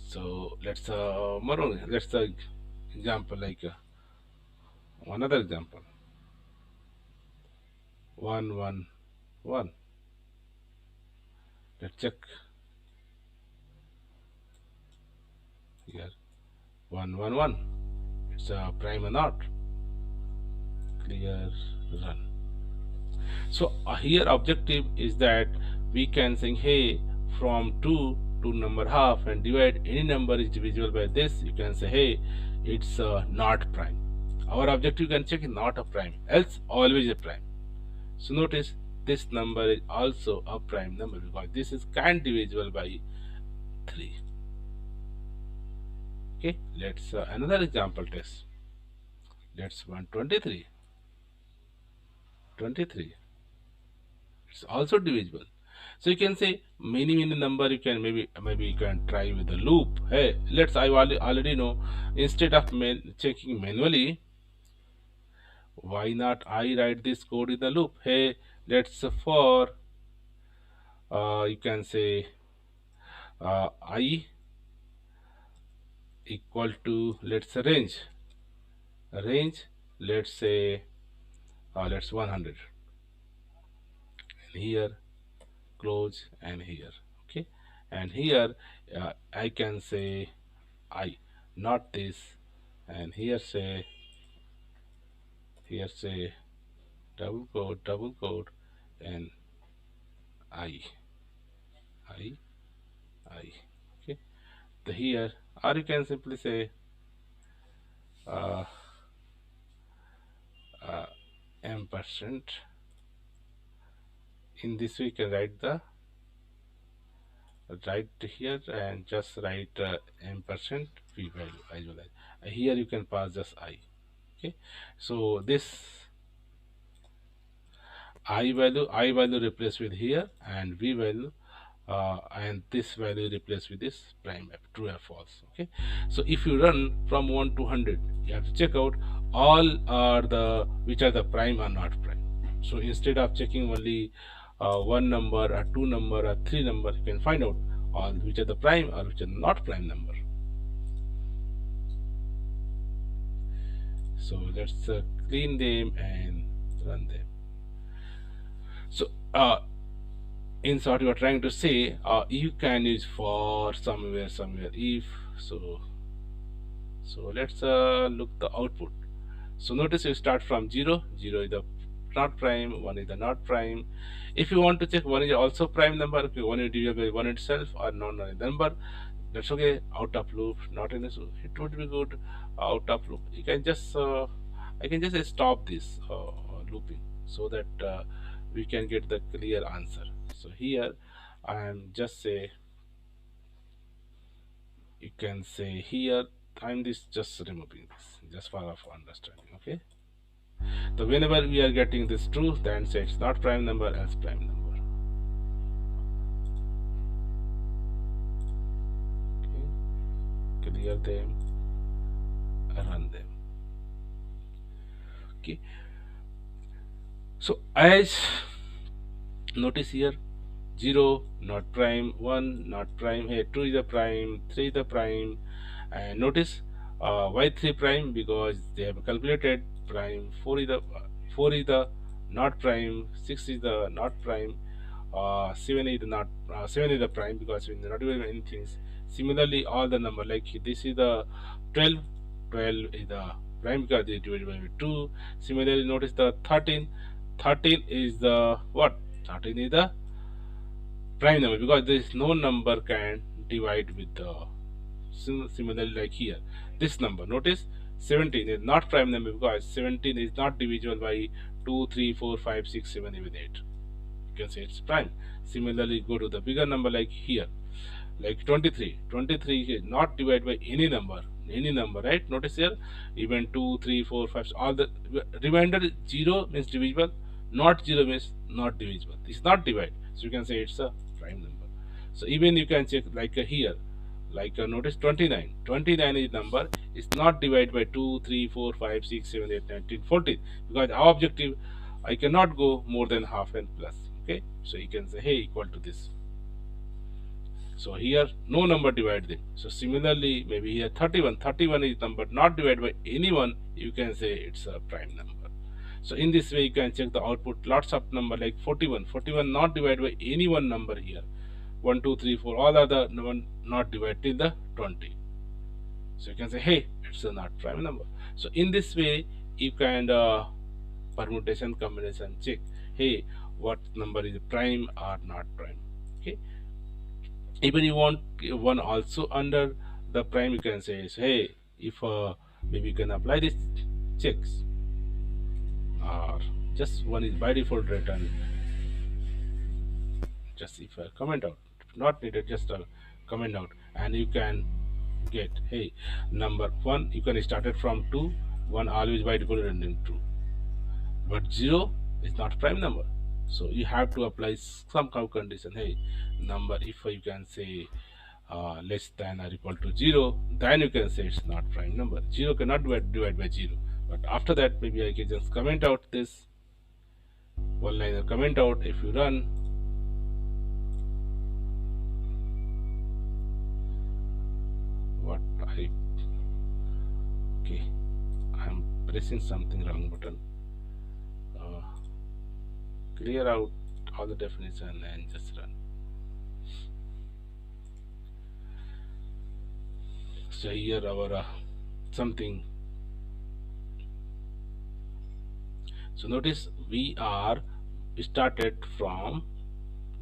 A: so let's let's example like another example 111. Let's check here 111. It's a prime or not. Clear, run. So here objective is that we can say hey, from 2 to number half and divide any number is divisible by this, you can say hey, it's not prime. Our objective can check is not a prime, else always a prime. So notice this number is also a prime number because this is can divisible by 3. Okay, let's another example test. Let's 123. 23. It's also divisible. So you can say many number. You can maybe you can try with the loop. Hey, let's I already know. Instead of checking manually, why not I write this code in the loop? Hey, let's for you can say I equal to, let's range, let's say let's 100, and here close, and here. Okay, and here I can say I, not this, and here say double quote, and I I I. Okay, the here, or you can simply say uh, %. In this way you can write the Right here and just write ampersand v value as well as here you can pass just I. Okay, so this I value replace with here and v value and this value replaced with this prime f, true or false. Okay, so if you run from 1 to 100, you have to check out all are the which are the prime or not prime. So instead of checking only one number or two number or three number, you can find out all which are the prime or which are not prime number. So let's clean them and run them. So in short, you are trying to say you can use for somewhere if. So let's look the output. So notice you start from 0. 0 is the not prime, 1 is the not prime. If you want to check 1 is also prime number, okay, 1 is divided by 1 itself or non number, that's okay. Out of loop, not in a, so it would be good out of loop. You can just I can just stop this looping so that we can get the clear answer. So here I am just say, you can say here I'm this just removing this just for our understanding. Okay, so whenever we are getting this true, then say it's not prime number, else prime number. Okay, clear them, run them. Okay, so as notice here, 0 not prime, 1 not prime, here 2 is the prime, 3 is the prime, and notice why 3 prime, because they have calculated prime. 4 is the not prime, 6 is the not prime, 7 is the not 7 is the prime because we are not doing anything. Similarly, all the number like this is the 12, 12 is the prime because they divided by 2. Similarly, notice the 13, 13 is the what? 13 is the prime number because there is no number can divide with the similarly like here this number. Notice 17 is not prime number because 17 is not divisible by 2, 3, 4, 5, 6, 7, even 8. You can say it's prime. Similarly, go to the bigger number like here, like 23. 23 is not divided by any number, right? Notice here, even 2, 3, 4, 5, all the remainder 0 means divisible, not 0 means not divisible. It's not divided, so you can say it's a prime number. So even you can check like here, like notice 29. 29 is number is not divided by 2, 3, 4, 5, 6, 7, 8, 19, 14 because our objective I cannot go more than half and plus. Okay, so you can say hey equal to this. So here no number divide them. So similarly, maybe here 31. 31 is number not divided by anyone. You can say it's a prime number. So in this way you can check the output. Lots of number like 41. 41 not divided by any one number here. 1, 2, 3, 4. All other one not divided till the 20. So you can say hey it's a not prime number. So in this way you can permutation combination check hey what number is prime or not prime. Okay, even you want one also under the prime, you can say hey if maybe you can apply this checks or just one is by default written, just if comment out not needed, just comment out and you can get hey number 1 you can start it from 2, 1 always by default written true, but 0 is not prime number. So you have to apply some kind of condition hey number if you can say less than or equal to 0, then you can say it's not prime number. 0 cannot divide by 0, but after that maybe I can just comment out this one liner comment out. If you run, what I okay I'm pressing something wrong button, uh, clear out all the definition and just run. So here our something. So notice we are started from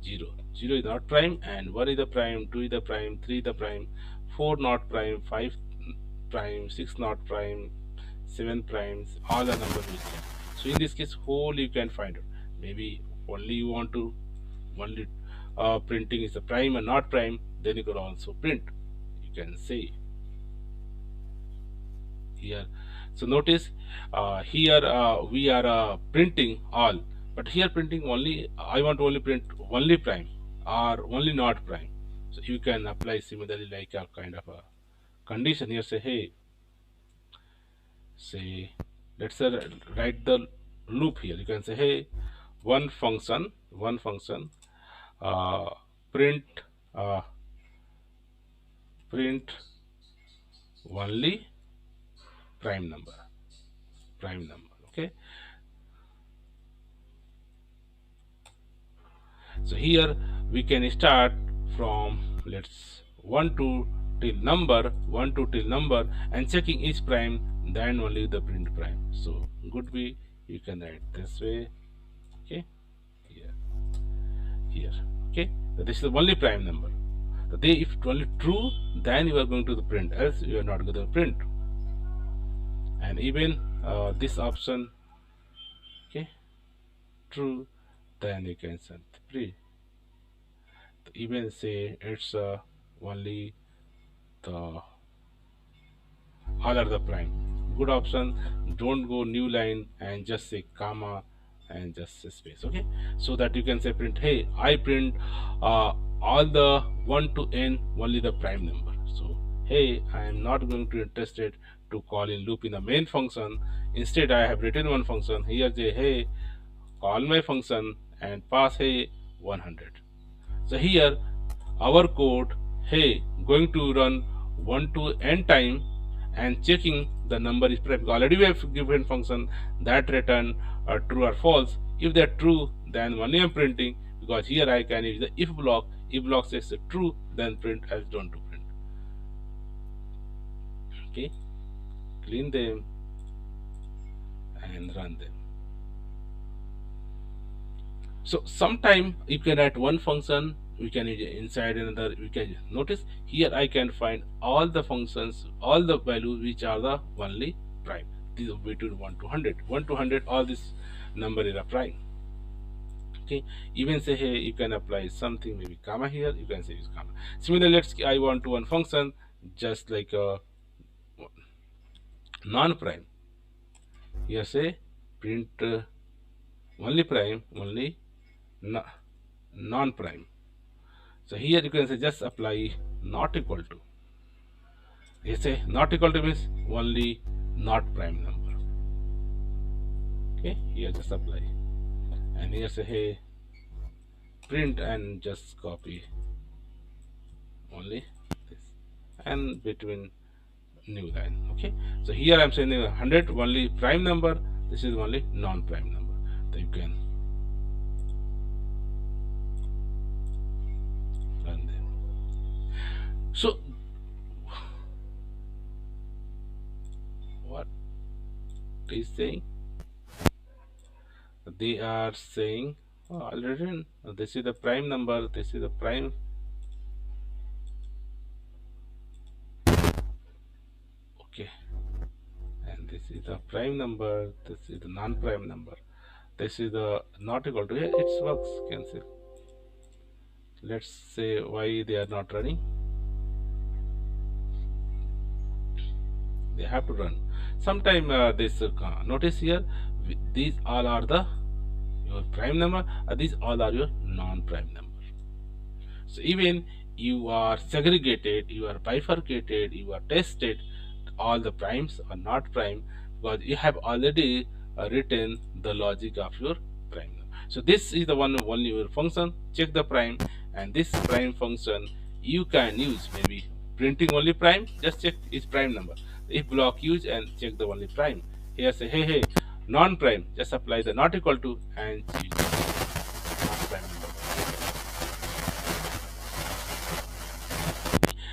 A: 0. 0 is not prime and 1 is the prime, 2 is the prime, 3 is the prime, 4 not prime, 5 prime, 6 not prime, 7 primes, all the numbers will come. So in this case whole you can find out. Maybe only you want to only printing is a prime and not prime, then you can also print. You can say here. So notice here we are printing all, but here printing only. I want to only print only prime or only not prime. So you can apply similarly like a kind of a condition here. Say hey, say let's write the loop here. You can say hey, one function uh, print uh, print only prime number. Okay. So here we can start from let's 1 to till number and checking each prime, then only the print prime. So could be you can write this way. Okay, here, here. Okay, so this is the only prime number. So they if it only true, then you are going to the print, else you are not going to print. And even this option, okay, true, then you can send print. Even say it's only the all are the prime. Good option. Don't go new line and just say comma and just say space. Okay, so that you can say print. Hey, I print all the 1 to n only the prime number. So hey, I am not going to interested to call in loop in the main function. Instead, I have written one function here. Say hey, call my function and pass hey 100. So here our code hey going to run 1 to n time and checking the number is prime. Already we have given function that return true or false. If they're true, then only I'm printing, because here I can use the if block. If block says true, then print, else don't to print. Okay, clean them and run them. So sometime you can write one function, we can use inside another. We can notice here I can find all the functions, all the values which are the only prime. This is between 1 to 100. 1 to 100, all this number is a prime. Okay, even say hey, you can apply something, maybe comma here. You can say use comma. Similarly, let's I want to one function just like a non-prime. Here say print only prime, only non-prime. So here you can say just apply not equal to. You say not equal to means only not prime number. Okay, here just apply. And here say hey, print and just copy only this. And between new line. Okay, so here I'm saying 100 only prime number, this is only non-prime number. So you can run them. So what is saying? They are saying already this is the prime number, this is the prime. Okay, and this is the prime number, this is the non-prime number, this is the not equal to. Here it works, cancel. Let's say why they are not running. They have to run sometime. This notice here, these all are the your prime number, these all are your non-prime number. So even you are segregated, you are bifurcated, you are tested, all the primes are not prime, because you have already written the logic of your prime number. So this is the one only your function, check the prime, and this prime function you can use maybe printing only prime, just check its prime number. If block use and check the only prime. Here say hey hey non-prime, just apply the not equal to and choose non-prime number.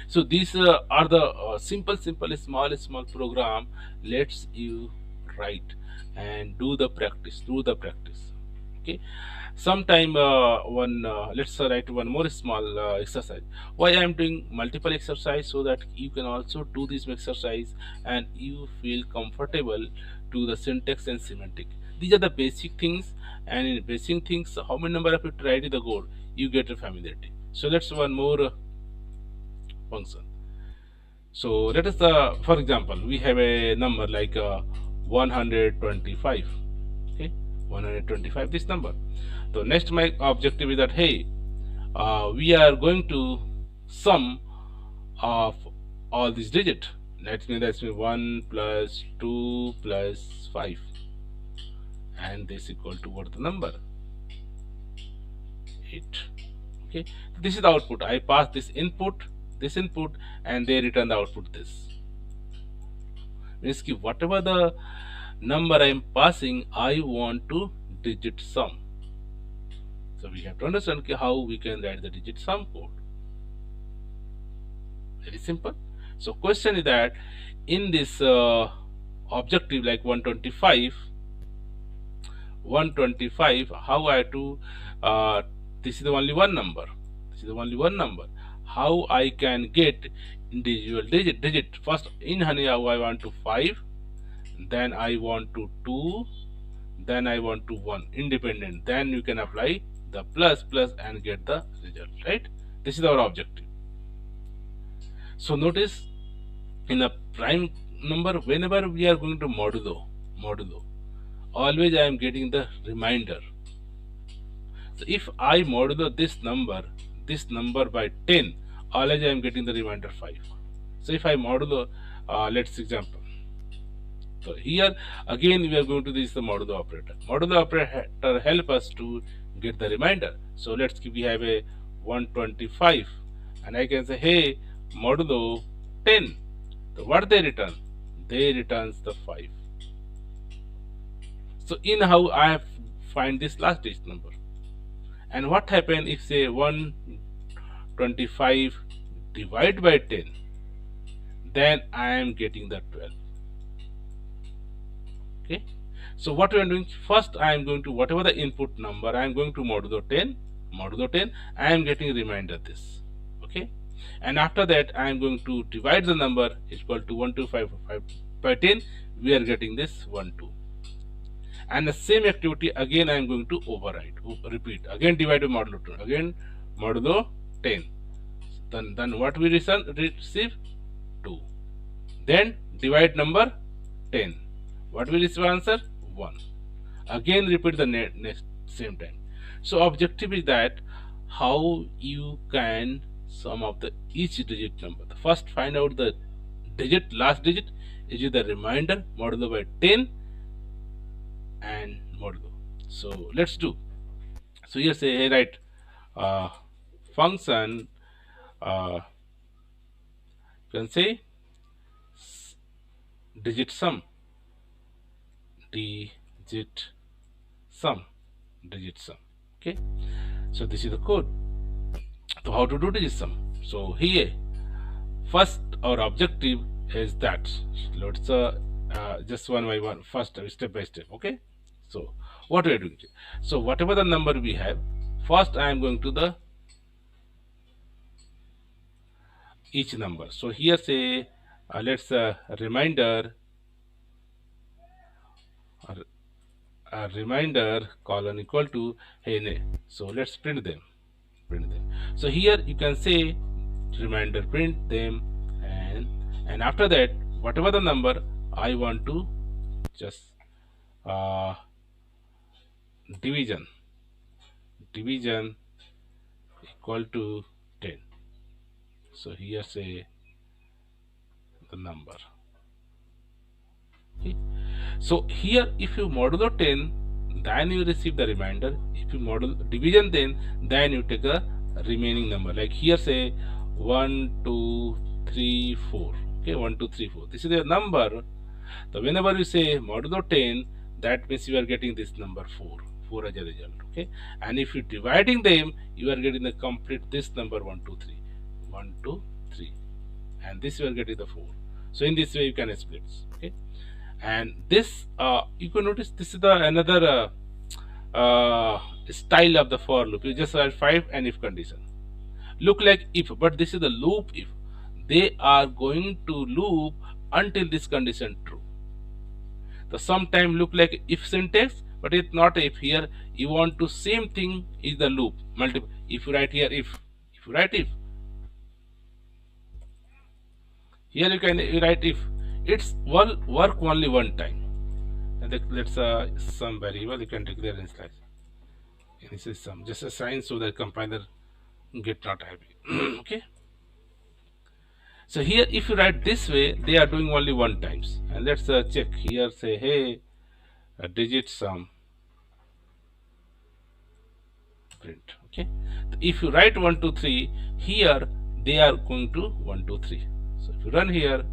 A: So these are the simple small program. Let's you write and do the practice, okay. Sometime one let's write one more small exercise. Why I am doing multiple exercise, so that you can also do this exercise and you feel comfortable to the syntax and semantic. These are the basic things, and in basic things how many number of you tried the code, you get a familiarity. So let's one more function. So let us for example, we have a number like 125. Okay, 125, this number. So next my objective is that, hey, we are going to sum of all these digits. That's me 1 plus 2 plus 5, and this equal to what the number 8. Okay, this is the output. I pass this input, and they return the output. This means ki whatever the number I am passing, I want to digit sum. So we have to understand how we can write the digit sum code. Very simple. So question is that in this objective like 125, how I have to this is the only one number. This is the only one number. How I can get individual digit. First in honey, how I want to 5, then I want to 2, then I want to 1 independent. Then you can apply the plus and get the result, right? This is our objective. So notice in a prime number, whenever we are going to modulo, always I am getting the remainder. So if I modulo this number by 10, always I am getting the remainder 5. So if I modulo, let's example. So here again we are going to this the modulo operator. Modulo operator help us to get the remainder. So let's we have a 125, and I can say, hey, modulo 10. So what they return? They returns the 5. So in how I have find this last digit number. And what happen if say 125 divide by 10? Then I am getting the 12. Okay. So what we are doing, first I am going to whatever the input number I am going to modulo 10, I am getting remainder this. Okay. And after that I am going to divide the number equal to 125 by 10. We are getting this 1 2. And the same activity again I am going to repeat again, divide by modulo 2, again modulo 10. Then what we receive 2. Then divide number 10. What will receive answer? 1. Again repeat the next same time. So objective is that how you can sum of the each digit number. First find out the digit, last digit is the remainder modulo by 10 and modulo. So let's do. So here say, hey, write function, you can say digit sum, digit sum. Okay, so this is the code. So how to do digit sum? So here first our objective is that let's just one by one, first step by step. Okay, so what we are doing? So whatever the number we have, first I am going to the each number. So here say let's reminder colon equal to hey. So let's print them. So here you can say reminder print them, and after that whatever the number I want to just division equal to 10. So here say the number. Okay. So here if you modulo 10, then you receive the remainder. If you model division then you take a remaining number. Like here say 1 2 3 4. Okay, 1 2 3 4. This is the number. So whenever you say modulo 10, that means you are getting this number 4 as a result. Okay, and if you dividing them, you are getting the complete this number 1 2 3, and this you are getting the 4. So in this way you can split. Okay, and this you can notice this is the another style of the for loop. You just write 5 and if condition. Look like if, but this is the loop if. They are going to loop until this condition true. The sometime look like if syntax, but it's not if. Here you want to same thing is the loop multiple. If you write here if you write if, here you can write if, it's work only one time. And let's some variable you can declare in slash. And this is some just a sign so that compiler get not happy. Okay. So here if you write this way, they are doing only one times. And let's check here, say hey, digit sum print. Okay. If you write 1 2 3, here they are going to 1 2 3. So if you run here,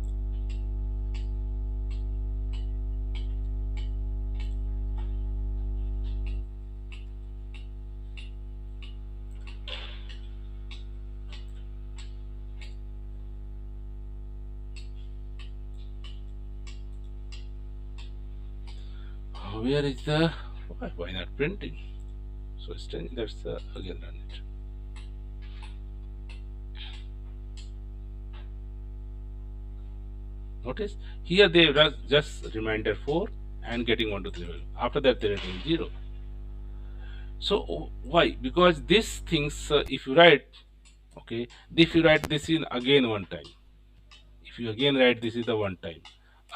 A: where is the why not printing? So strange. Let's again run it. Notice here they just reminder 4 and getting 1 2 3 value. After that they are getting 0. So why? Because these things if you write, okay, if you write this in again one time, if you again write this is the one time,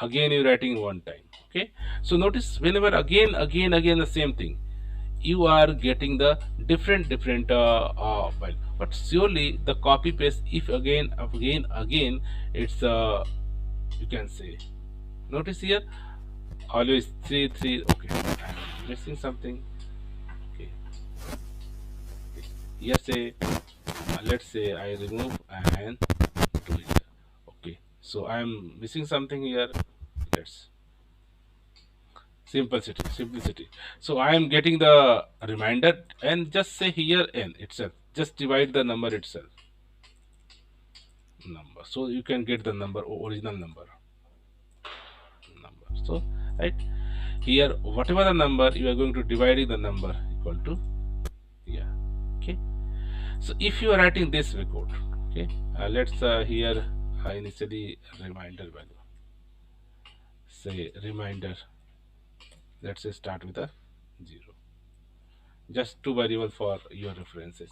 A: again you writing one time. Okay. So notice whenever again the same thing, you are getting the different value. But surely the copy paste if again it's you can say, notice here always 3 3. Okay, I'm missing something. Okay, here say let's say I remove and do it. Okay, so I'm missing something here. Let's simplicity. So I am getting the reminder and just say here n itself, just divide the number itself, number, so you can get the number, original number. So right here whatever the number you are going to divide the number equal to, yeah. Okay. So if you are writing this record, okay, let's here initially reminder value, say reminder, let's say start with a 0, just two variable for your references.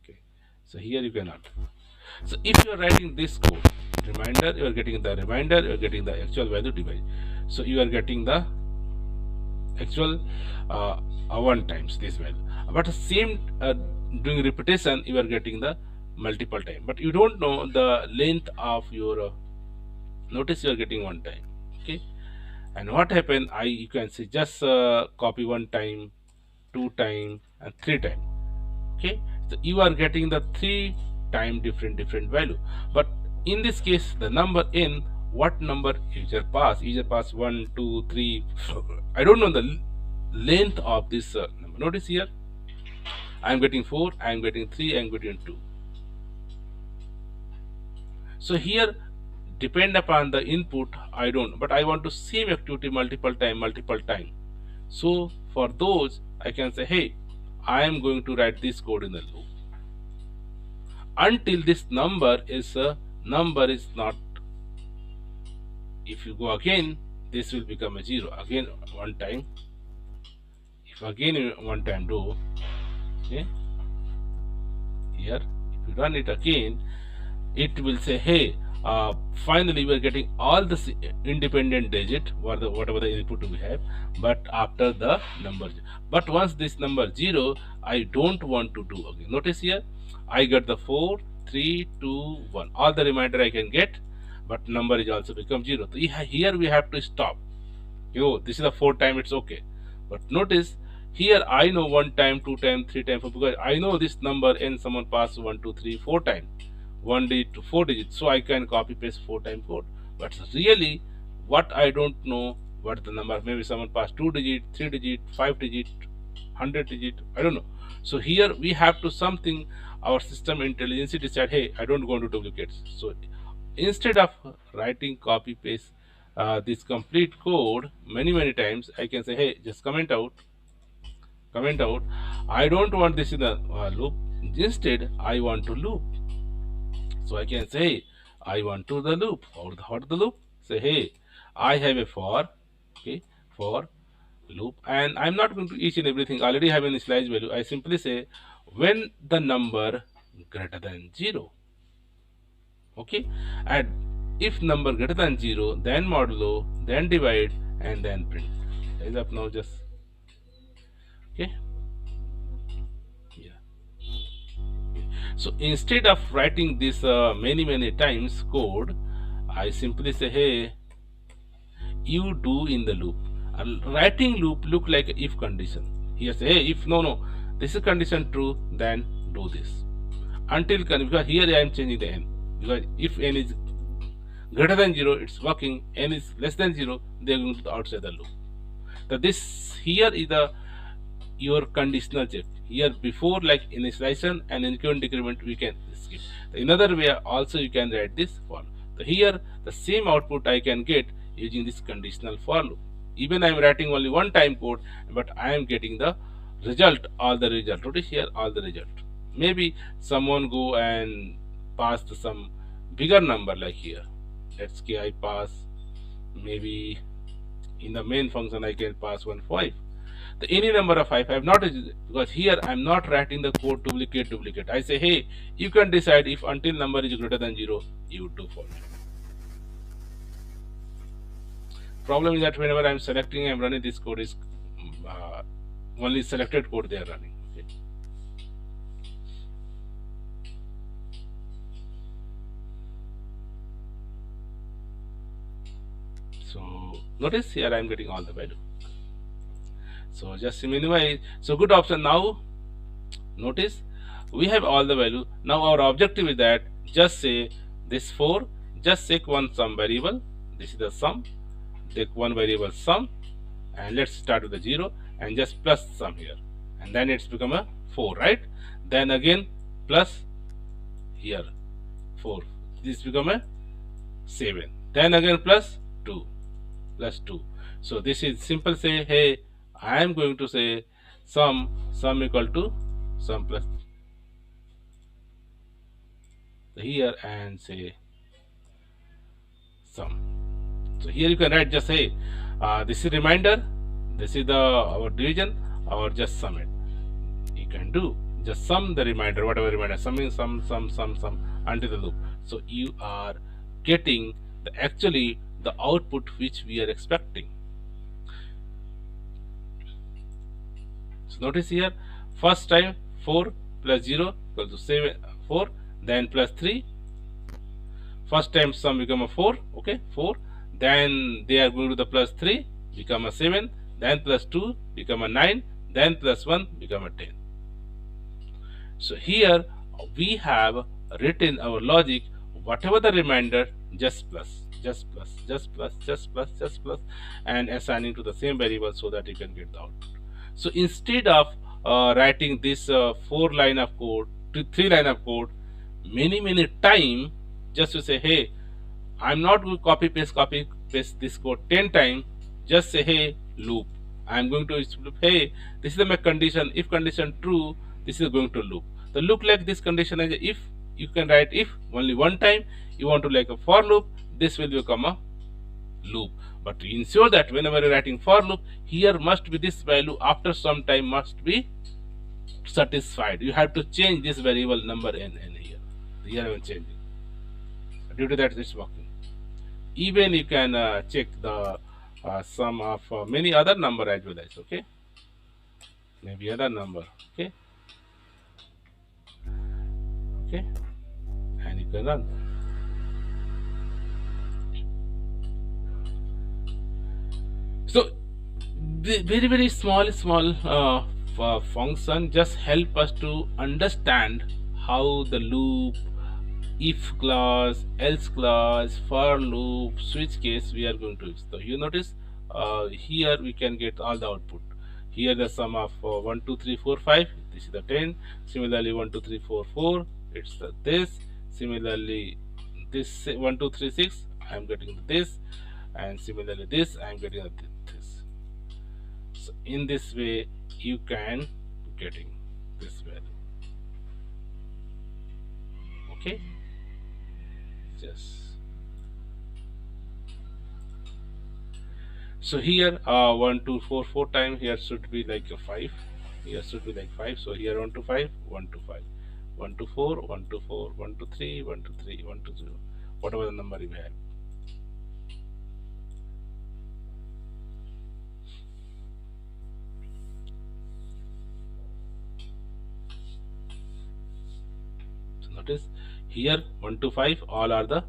A: Okay, so here you cannot. So if you are writing this code reminder, you are getting the reminder, you are getting the actual value divide, so you are getting the actual one times this value, but same doing repetition you are getting the multiple time, but you don't know the length of your notice you are getting one time. Okay. And what happened, you can see just copy one time, two time and three time. Okay, so you are getting the three time different value, but in this case the number n, what number user pass 1 2 3, I don't know the length of this number. Notice here I am getting 4, I am getting 3, I am getting 2. So here depend upon the input, I don't, but I want to same activity multiple time. So for those I can say, hey, I am going to write this code in the loop until this number is not. If you go again, this will become a 0 again one time. If again one time do, okay, here if you run it again, it will say, hey, finally we are getting all the independent digit or whatever the input we have, but after the number, but once this number 0, I don't want to do again. Notice here I get the 4 3 2 1, all the reminder I can get, but number is also become 0. So here we have to stop. This is the 4 time, it's okay, but notice here I know 1 time 2 time 3 time 4, because I know this number n someone pass 1 2 3 4 time, 1 digit to 4 digits, so I can copy paste 4 time code. But really what I don't know what the number, maybe someone passed 2 digit 3 digit 5 digit 100 digit, I don't know. So here we have to something, our system intelligence decide, hey, I don't want to duplicate. So instead of writing copy paste this complete code many times, I can say, hey, just comment out, I don't want this in the loop, instead I want to loop. So I can say I want to the loop, or the loop, say, hey, I have a for, okay, for loop, and I'm not going to each and everything already have an initialize value. I simply say when the number greater than 0. Okay, and if number greater than 0, then modulo, then divide, and then print. Is up now just okay. Yeah. So instead of writing this many times code, I simply say, hey, you do in the loop. Writing loop look like if condition. Here say, hey, if no, this is condition true, then do this. Until because here I am changing the n. Because if n is greater than 0, it's working. N is less than 0, they are going to the outside the loop. So this here is the your conditional check. Here before like initialization and increment decrement we can skip. Another way also you can write this for. So here the same output I can get using this conditional for loop. Even I am writing only one time code, but I am getting the result, all the result. Notice here all the result. Maybe someone go and pass some bigger number like here. Let's say I pass maybe in the main function I can pass 1 5. The any number of 5 I have not, because here I am not writing the code duplicate. I say, hey, you can decide if until number is greater than 0, you do for it. Problem is that whenever I am selecting, I am running this code is only selected code they are running. Okay. So notice here I am getting all the value. So just minimize. So good option. Now notice we have all the value. Now our objective is that just say this 4, just take one sum variable. This is the sum. Take one variable sum, and let's start with the 0 and just plus sum here, and then it's become a 4, right? Then again plus here 4. This become a 7. Then again plus 2. So this is simple. Say, hey, I am going to say sum equal to sum plus here and say sum. So here you can write just say this is reminder, this is the our division, or just sum it. You can do just sum the reminder, whatever reminder, summing sum until the loop. So you are getting actually the output which we are expecting. So notice here, first time 4 plus 0 equals to 7, 4, then plus 3. First time sum become a 4, okay, 4. Then they are going to the plus 3, become a 7. Then plus 2, become a 9. Then plus 1, become a 10. So here we have written our logic, whatever the remainder, just plus, and assigning to the same variable so that you can get the output. So instead of writing this 4 line of code to 3 line of code many time, just to say, hey, I'm not going to copy paste this code 10 times. Just say, hey, loop. I'm going to loop. Hey, this is my condition. If condition true, this is going to loop. The loop like this condition is if. You can write if only one time. You want to like a for loop. This will become a loop. But to ensure that whenever you're writing for loop, here must be this value after some time must be satisfied. You have to change this variable number n here. Here I am changing. Due to that, it's working. Even you can check the sum of many other number as well as, okay, maybe other number, okay, and you can run. So the very small function just help us to understand how the loop, if clause, else clause, for loop, switch case we are going to use. So you notice here we can get all the output. Here the sum of 1 2 3 4 5, this is the 10. Similarly 1 2 3 4 4, it's the this. Similarly this 1 2 3 6, I am getting this, and similarly this I am getting this. So in this way you can getting this value. Okay, yes. So here 1 2 4 4 times, here should be like a 5. here should be like 5. So here 1 to 5, 1 to 5, 1 to 4, 1 to 4, 1 to 3, 1 to 3, 1 to 0, whatever the number you have. So notice here 1 to 5 all are the,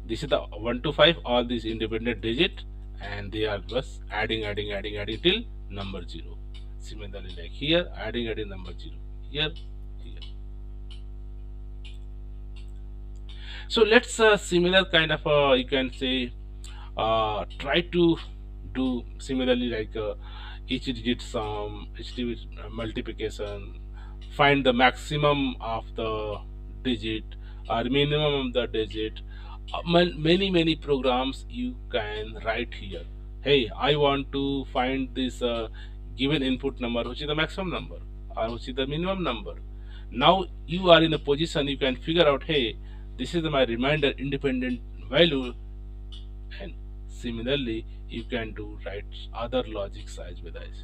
A: this is the 1 to 5 all these independent digit, and they are just adding till number 0. Similarly like here adding number 0, here, here. So let's similar kind of you can say try to do similarly like each digit sum, each digit multiplication, find the maximum of the digit or minimum of the digit. Many programs you can write here. Hey, I want to find this given input number, which is the maximum number or which is the minimum number. Now you are in a position you can figure out, hey, this is my reminder independent value, and similarly you can do write other logic size with us.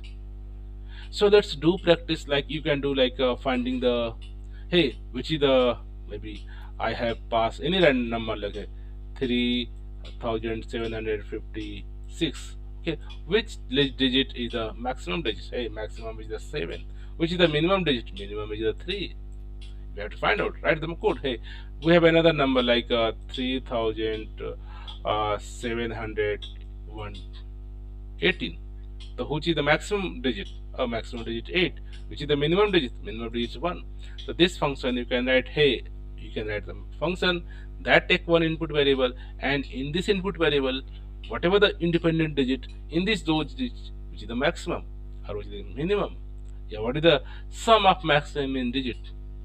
A: So let's do practice like you can do like finding the, hey, which is the, maybe I have passed any random number like 3756. Okay, which digit is the maximum digit? Hey, maximum is the 7. Which is the minimum digit? Minimum is the 3. We have to find out, write them code. Hey, we have another number like 3718. So which is the maximum digit? Maximum digit 8. Which is the minimum digit? Minimum digit is 1. So this function you can write, hey, you can write the function that take one input variable, and in this input variable whatever the independent digit in this those digits, which is the maximum or which is the minimum. Yeah, what is the sum of maximum in digit?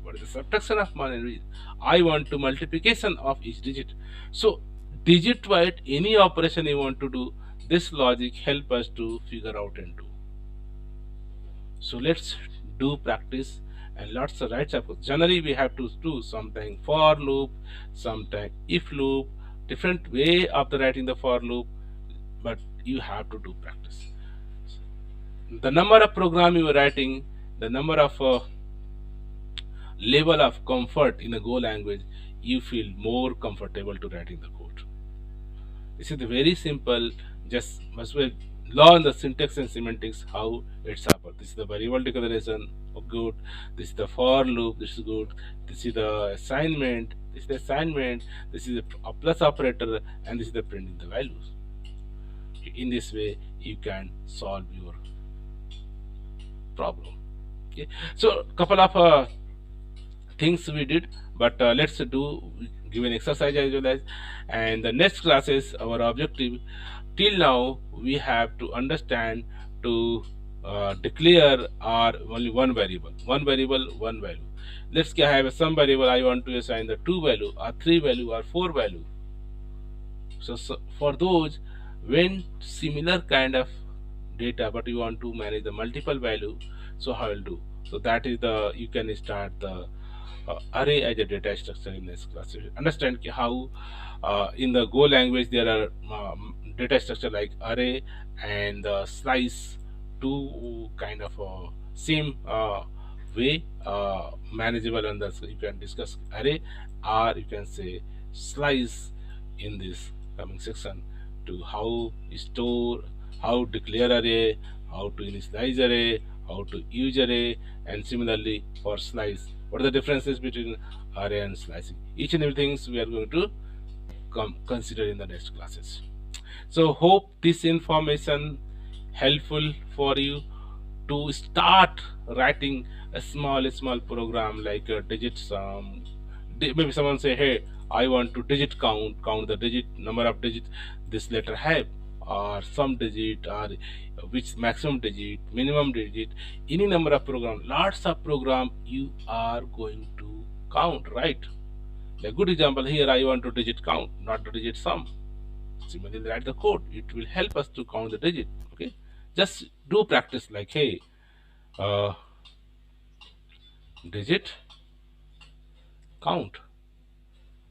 A: What is the subtraction of minimum digit? I want to multiplication of each digit. So digit wise any operation you want to do, this logic help us to figure out and do. So let's do practice and lots of write up. Generally we have to do something for loop, sometime if loop, different way of the writing the for loop, but you have to do practice. The number of program you are writing, the number of level of comfort in a Go language, you feel more comfortable to writing the code. This is the very simple, just must well learn the syntax and semantics, how it's happened. This is the variable declaration, good. This is the for loop, this is good. This is the assignment, this is the assignment, this is a plus operator, and this is the printing the values. In this way, you can solve your problem. Okay. So couple of things we did, but let's do give an exercise as well as, and the next classes our objective till now we have to understand to declare our only one variable, one value. Let's say I have some variable, I want to assign the 2 value or 3 value or 4 value. So for those when similar kind of data but you want to manage the multiple value, so how will do? So that is the, you can start the array as a data structure in this class. Understand how in the Go language there are data structure like array and slice, two kind of same way manageable under, so you can discuss array or you can say slice in this coming section, to how store, how declare array, how to initialize array, how to use array, and similarly for slice, what are the differences between array and slicing. Each and everything we are going to consider in the next classes. So hope this information helpful for you to start writing a small program like a digit sum. Maybe someone say, hey, I want to digit count the digit number of digits this letter have, or some digit, or which maximum digit, minimum digit, any number of program, lots of program you are going to count, right? A good example here, I want to digit count, not the digit sum. Similarly write the code, it will help us to count the digit. Okay, just do practice like, hey, digit count.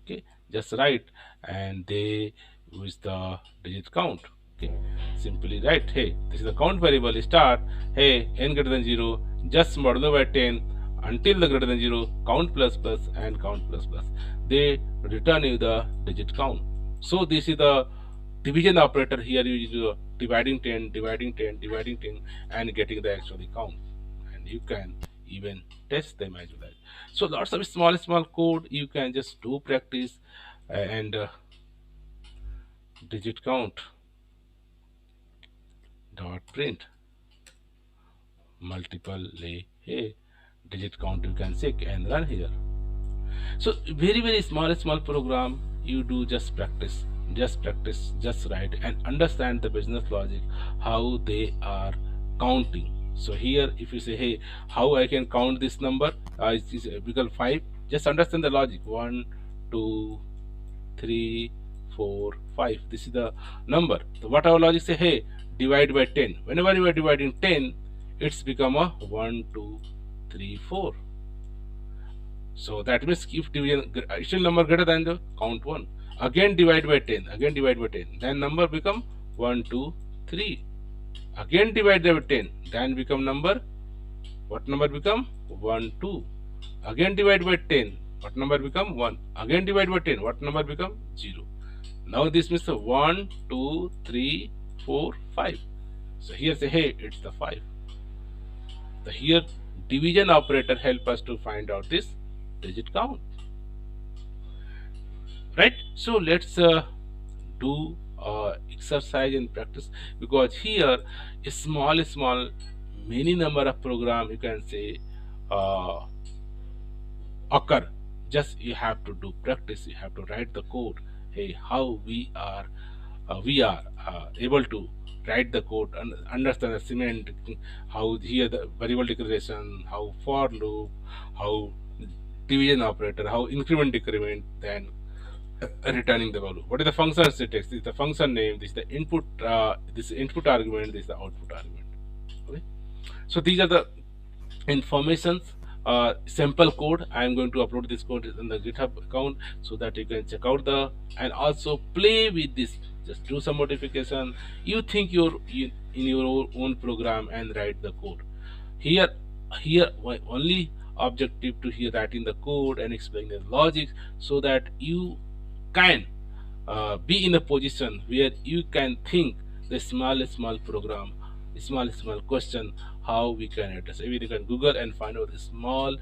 A: Okay, just write and they with the digit count. Okay, simply write, hey, this is the count variable start, hey, n greater than 0, just modulo by 10 until the greater than 0, count plus plus and count plus plus. They return you the digit count. So this is the division operator. Here you use dividing 10, dividing 10, dividing 10 and getting the actually count. And you can even test them as well. So lots of small code you can just do practice and digit count dot print multiple lay hey digit count you can check and run here. So very small program you do just practice, just write and understand the business logic, how they are counting. So here if you say, hey, how I can count this number, is equal 5, just understand the logic. 1 2 3 4 5, this is the number. So what our logic say, hey, divide by 10. Whenever you are dividing 10, it's become a 1 2 3 4. So that means if division actual number greater than the count 1, again divide by 10, again divide by 10, then number become 1 2 3. Again divide by 10, then become number, what number become 1 2. Again divide by 10, what number become 1. Again divide by 10, what number become 0. Now this means 1 2 3 4 5. So here say, hey, it's the 5. So here division operator help us to find out this digit count, right? So let's do exercise and practice, because here a small many number of program you can say uh, occur. Just you have to do practice, you have to write the code. Hey, how we are able to write the code and understand the semantic, how here the variable declaration, how for loop, how division operator, how increment decrement, then returning the value. What is the function syntax? This is the function name, this is the input, this is input argument, this is the output argument. Okay, so these are the informations, sample code. I am going to upload this code in the GitHub account so that you can check out the, and also play with this, just do some modification. You think in your own program and write the code. Here my only objective to here writing the code and explain the logic, so that you can be in a position where you can think the small program, small question, how we can address. Maybe you can Google and find out a small